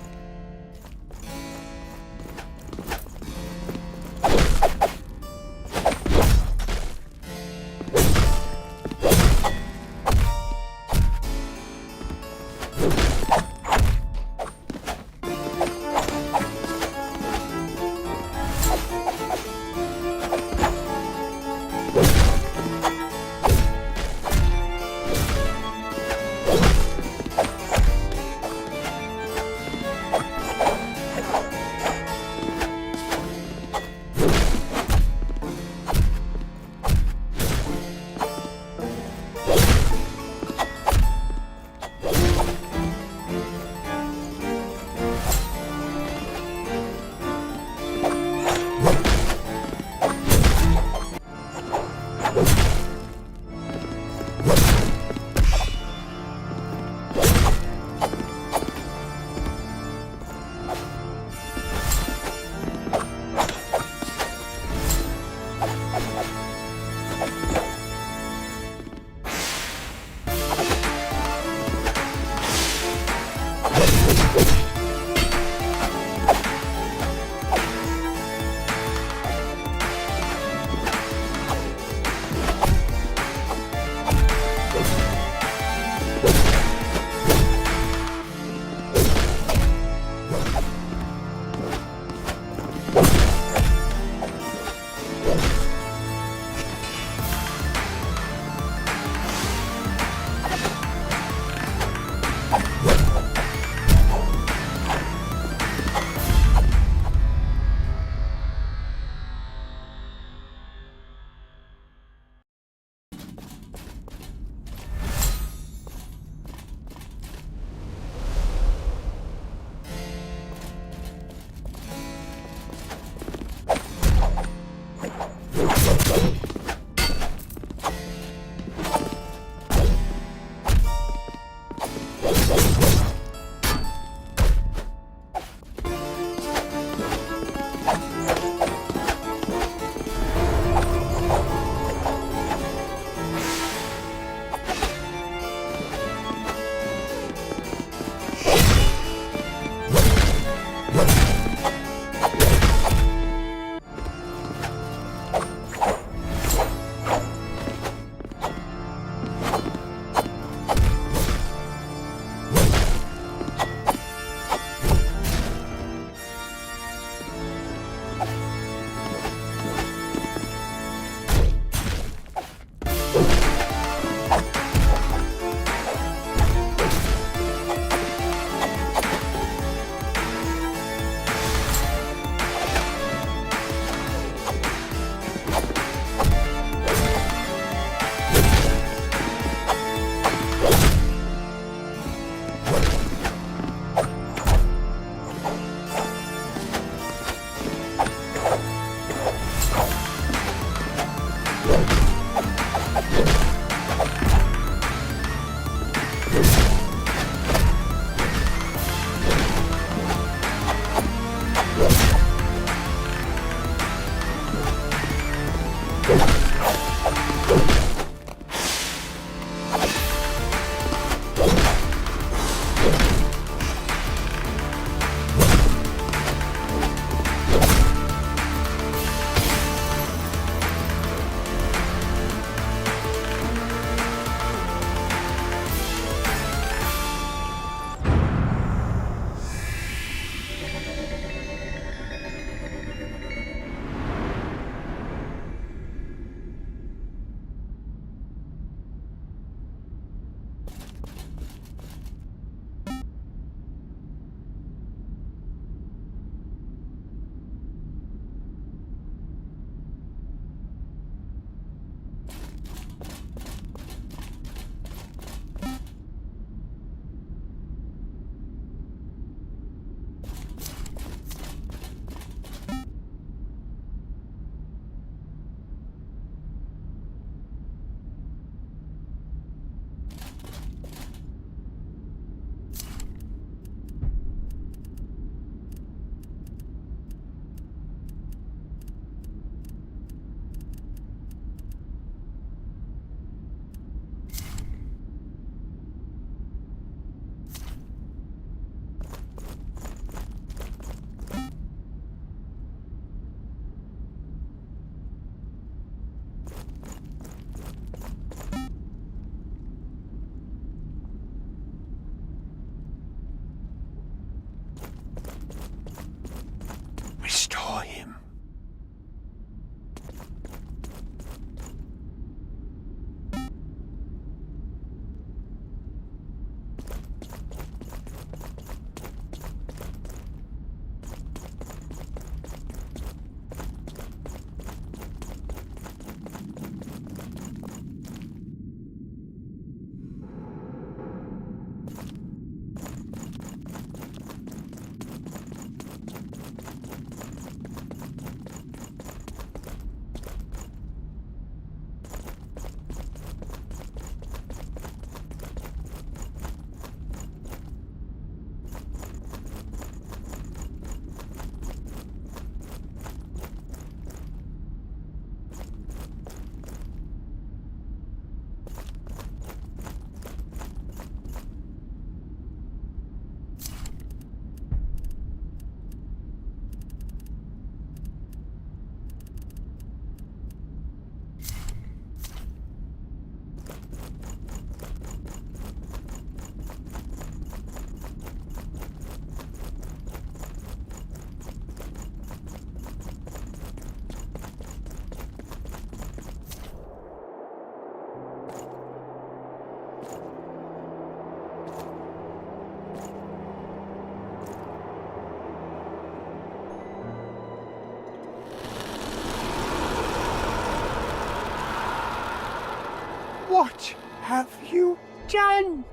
What have you done?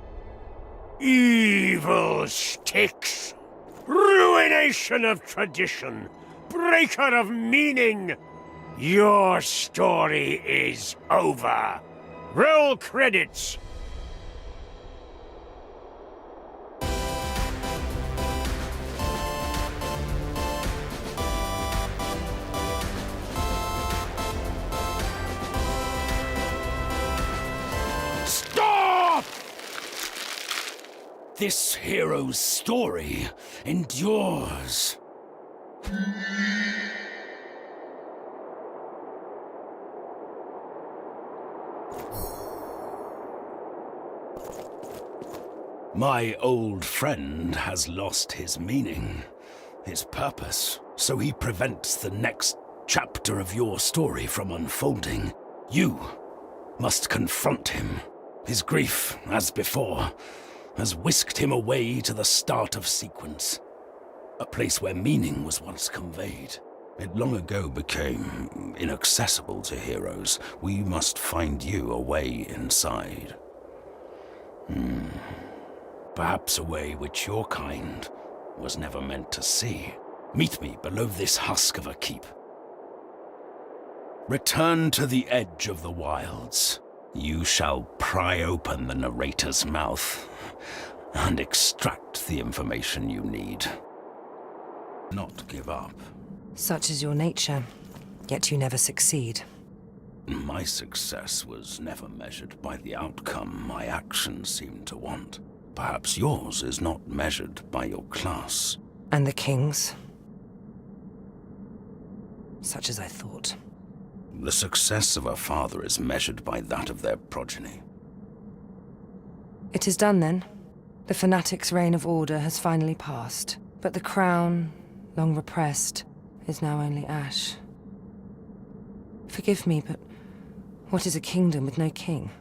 Evil Styx! Ruination of tradition! Breaker of meaning! Your story is over. Roll credits! Stop! This hero's story endures. My old friend has lost his meaning, his purpose, so he prevents the next chapter of your story from unfolding. You must confront him. His grief, as before, has whisked him away to the start of sequence, a place where meaning was once conveyed. It long ago became inaccessible to heroes. We must find you a way inside. Perhaps a way which your kind was never meant to see. Meet me below this husk of a keep. Return to the edge of the wilds. You shall pry open the narrator's mouth and extract the information you need. Not give up. Such is your nature, yet you never succeed. My success was never measured by the outcome my actions seemed to want. Perhaps yours is not measured by your class. And the king's? Such as I thought. The success of a father is measured by that of their progeny. It is done then. The fanatic's reign of order has finally passed. But the crown, long repressed, is now only ash. Forgive me, but what is a kingdom with no king?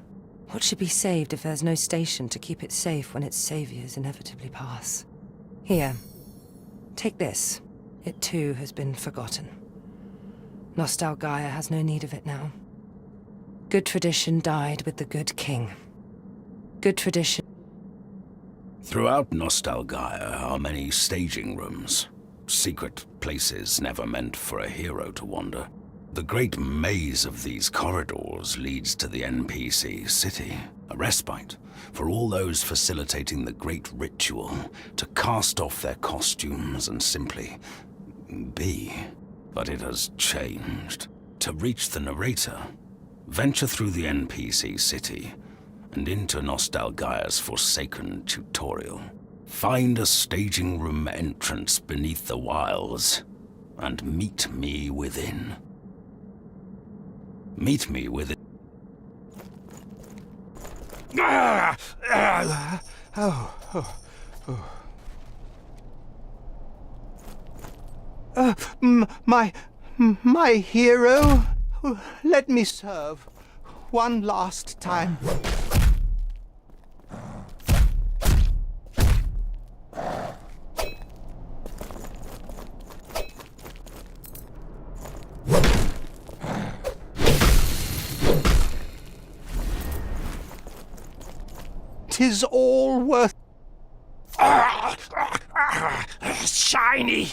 What should be saved if there's no station to keep it safe when its saviors inevitably pass? Here, take this. It too has been forgotten. Nostalgaia has no need of it now. Good tradition died with the good king. Good tradition. Throughout Nostalgaia are many staging rooms, secret places never meant for a hero to wander. The great maze of these corridors leads to the NPC city, a respite for all those facilitating the great ritual to cast off their costumes and simply be. But it has changed. To reach the narrator, venture through the NPC city and into Nostalgaia's forsaken tutorial. Find a staging room entrance beneath the wilds and meet me within. Meet me within. My hero, let me serve one last time. 'Tis all worth... Shiny!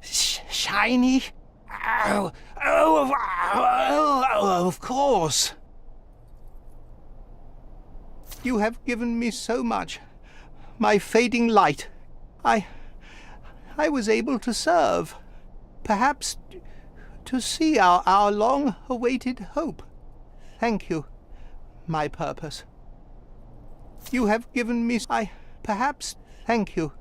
Shiny? Of course. You have given me so much. My fading light. I was able to serve. Perhaps to see our long-awaited hope. Thank you, my purpose. You have given me... perhaps... Thank you.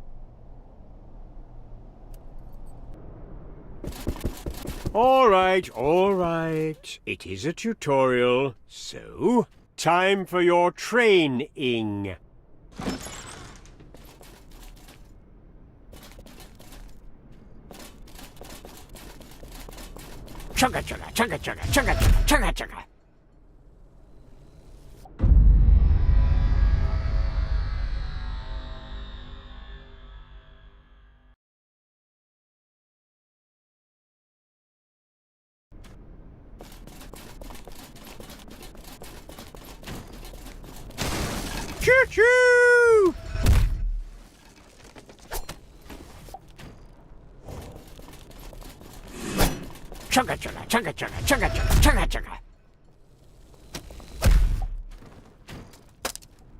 All right, all right. It is a tutorial. So, time for your training. Chugga chugga chugga chugga chugga chugga chugga chugga. Choo-choo! Chugga chugga chugga chugga chugga chugga chugga chugga.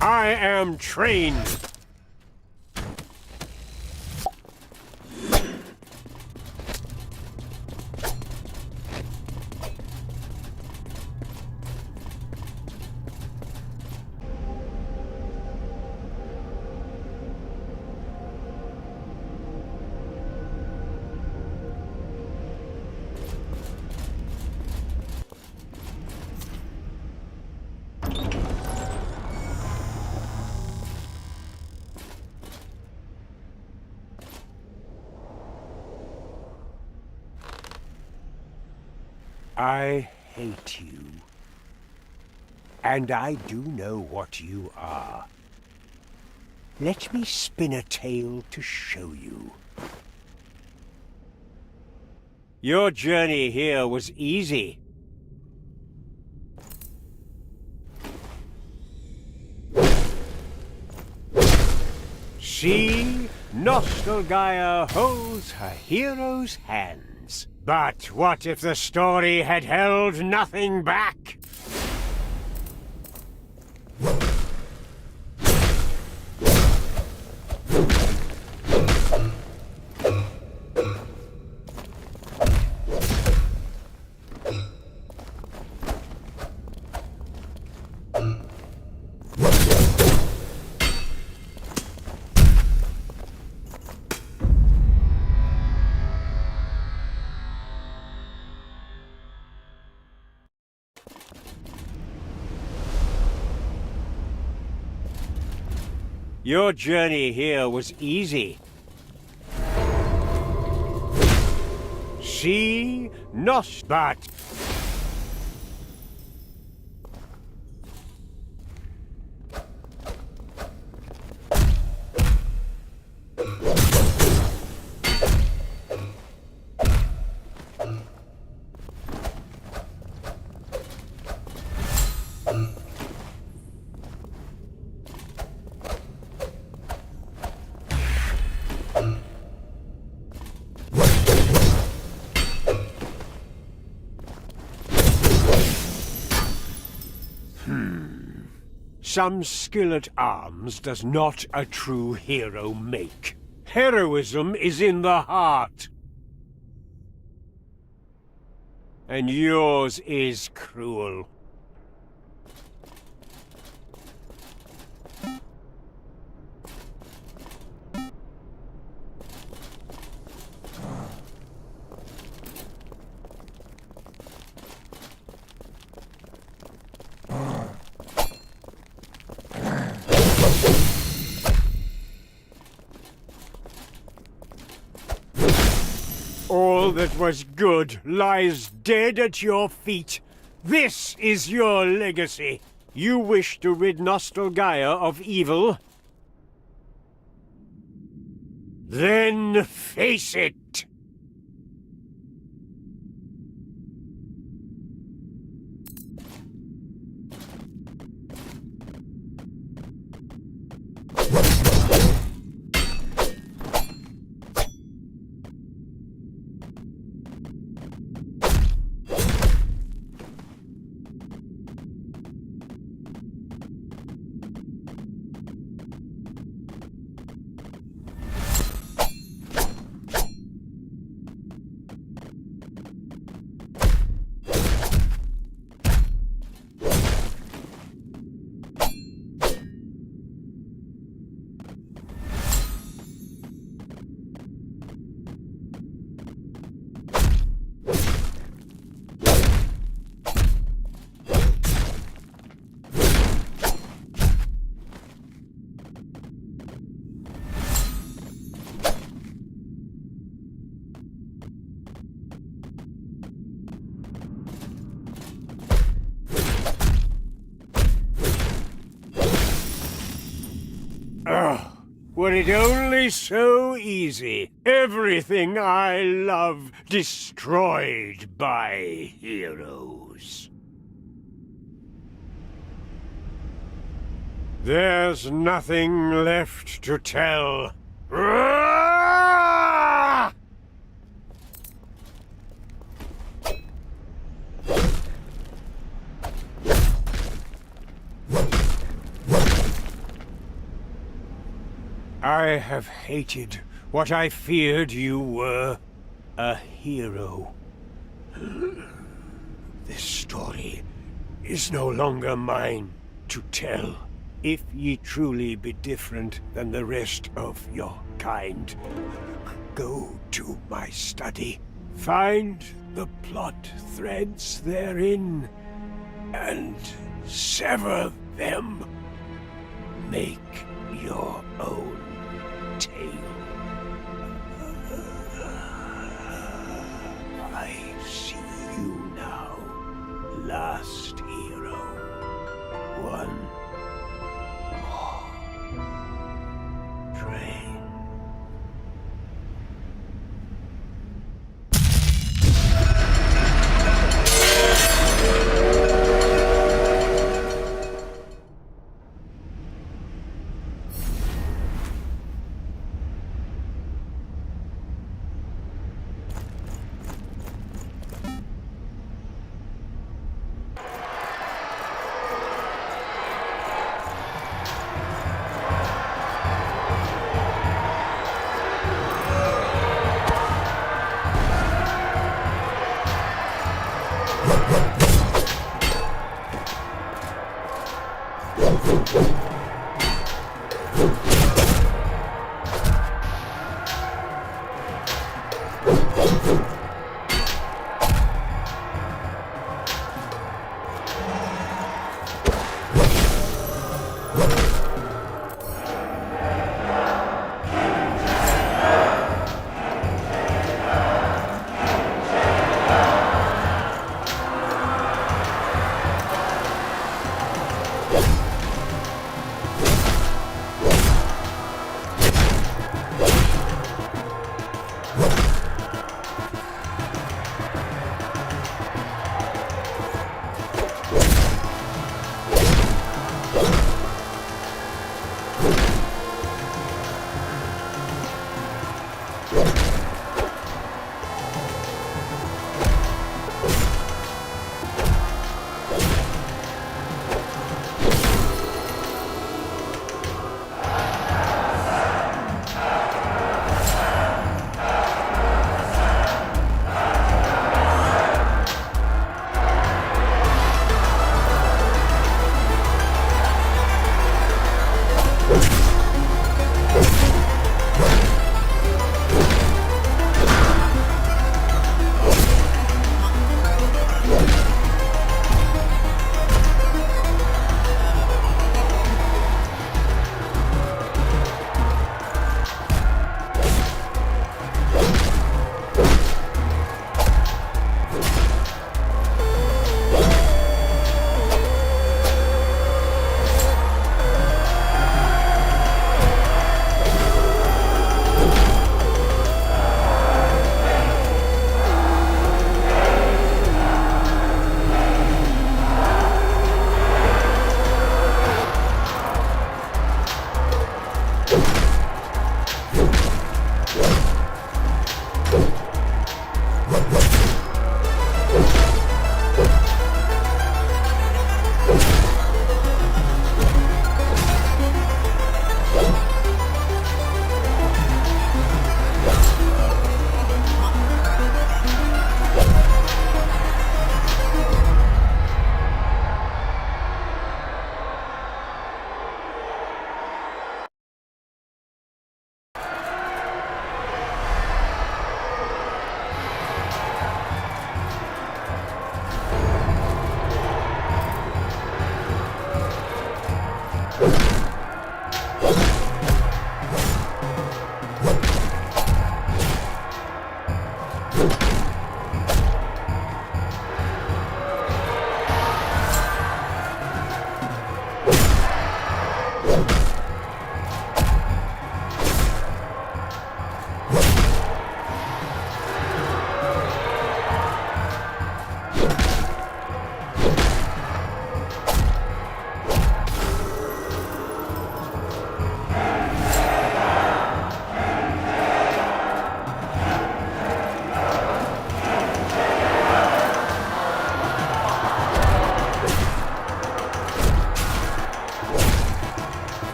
I am trained. I hate you. And I do know what you are. Let me spin a tale to show you. Your journey here was easy. See, Nostalgaia holds her hero's hands. But what if the story had held nothing back? Your journey here was easy. See, but... Some skill at arms does not a true hero make. Heroism is in the heart. And yours is cruel. All that was good lies dead at your feet. This is your legacy. You wish to rid Nostalgaia of evil? Then face it! Oh, were it only so easy. Everything I love destroyed by heroes. There's nothing left to tell. Ah! I have hated what I feared you were, a hero. This story is no longer mine to tell. If ye truly be different than the rest of your kind, go to my study, find the plot threads therein, and sever them. Make your own tale. I see you now, last hero. One more train.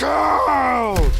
Mortal!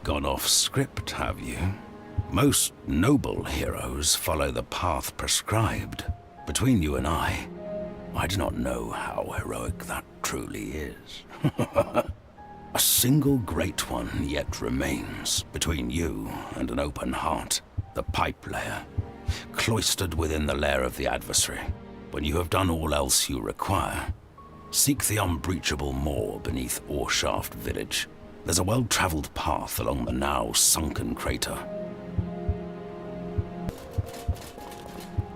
Gone off script, have you? Most noble heroes follow the path prescribed. Between you and I do not know how heroic that truly is. A single great one yet remains between you and an open heart, the pipe layer, cloistered within the lair of the adversary. When you have done all else you require, seek the unbreachable moor beneath Oarshaft village. There's a well-traveled path along the now sunken crater.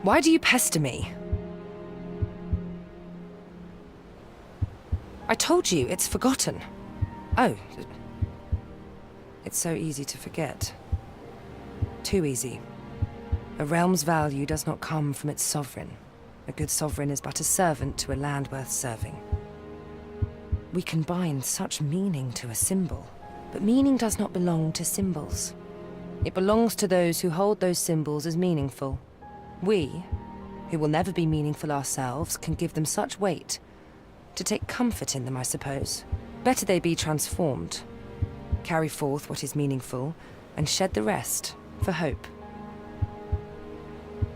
Why do you pester me? I told you, it's forgotten. Oh. It's so easy to forget. Too easy. A realm's value does not come from its sovereign. A good sovereign is but a servant to a land worth serving. We can bind such meaning to a symbol, but meaning does not belong to symbols. It belongs to those who hold those symbols as meaningful. We, who will never be meaningful ourselves, can give them such weight. To take comfort in them, I suppose. Better they be transformed. Carry forth what is meaningful, and shed the rest for hope.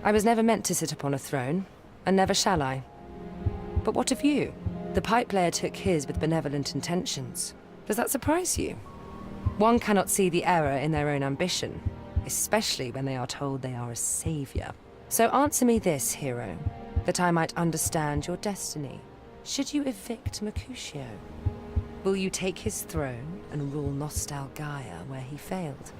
I was never meant to sit upon a throne, and never shall I. But what of you? The pipe layer took his with benevolent intentions. Does that surprise you? One cannot see the error in their own ambition, especially when they are told they are a savior. So answer me this, hero, that I might understand your destiny. Should you evict Mercutio, will you take his throne and rule Nostalgaia where he failed?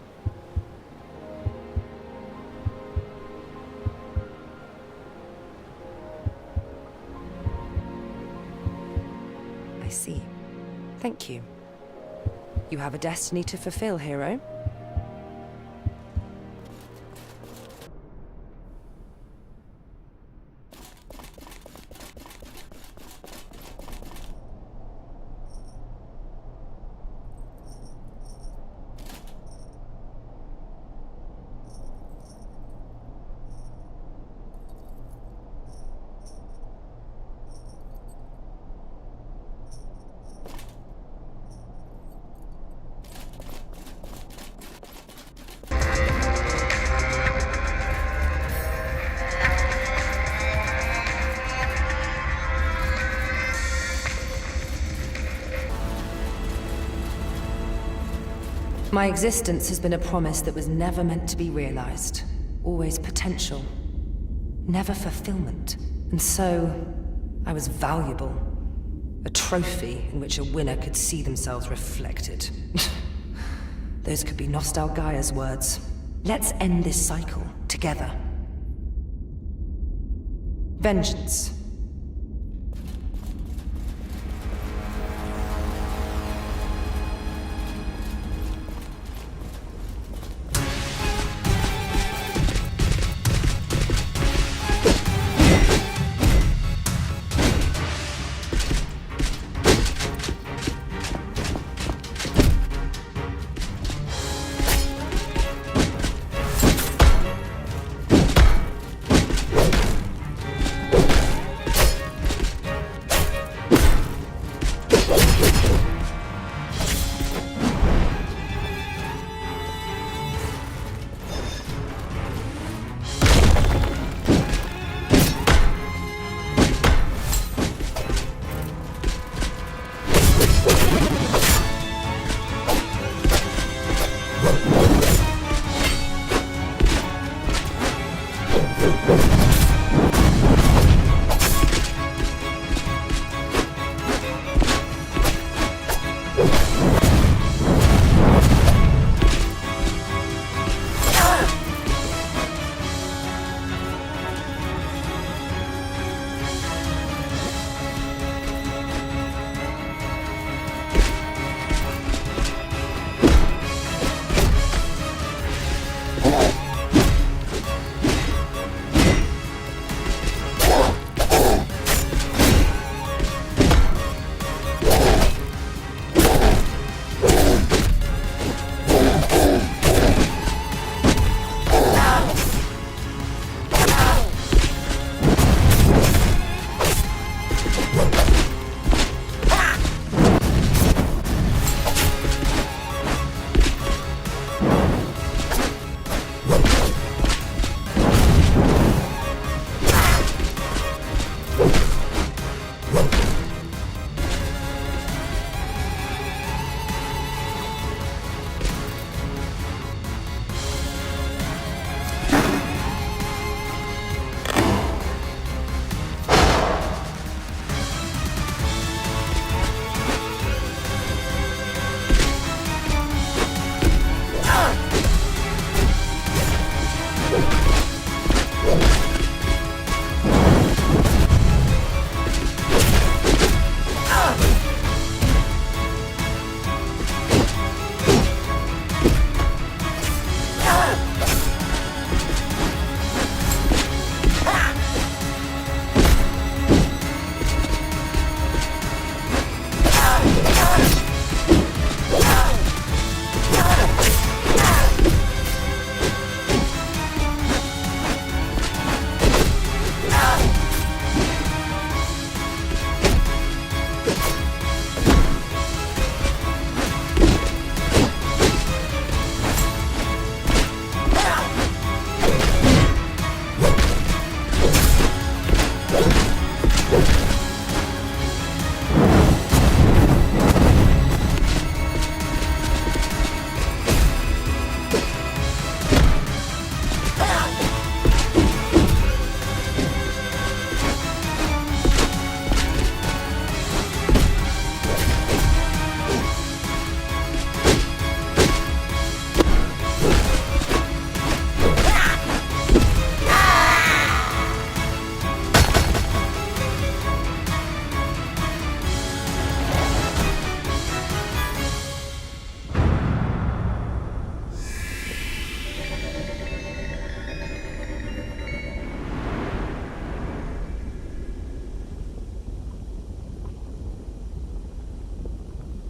I see. Thank you. You have a destiny to fulfill, hero. My existence has been a promise that was never meant to be realized. Always potential. Never fulfillment. And so, I was valuable. A trophy in which a winner could see themselves reflected. Those could be Nostalgaia's words. Let's end this cycle, together. Vengeance.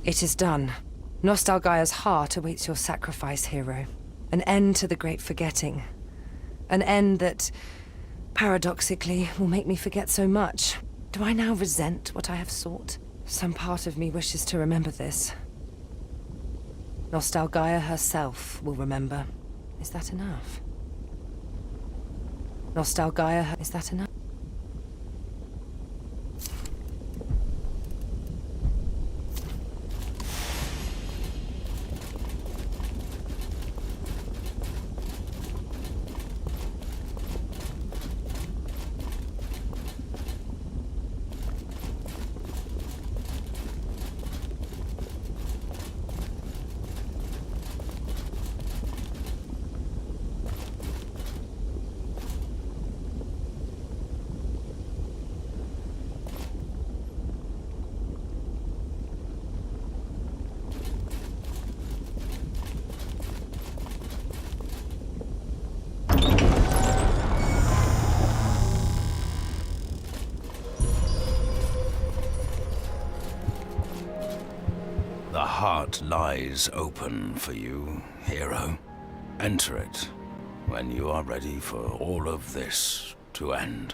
It is done. Nostalgaia's heart awaits your sacrifice, hero. An end to the great forgetting. An end that, paradoxically, will make me forget so much. Do I now resent what I have sought? Some part of me wishes to remember this. Nostalgaia herself will remember. Is that enough? Nostalgaia, is that enough? The heart lies open for you, hero. Enter it when you are ready for all of this to end.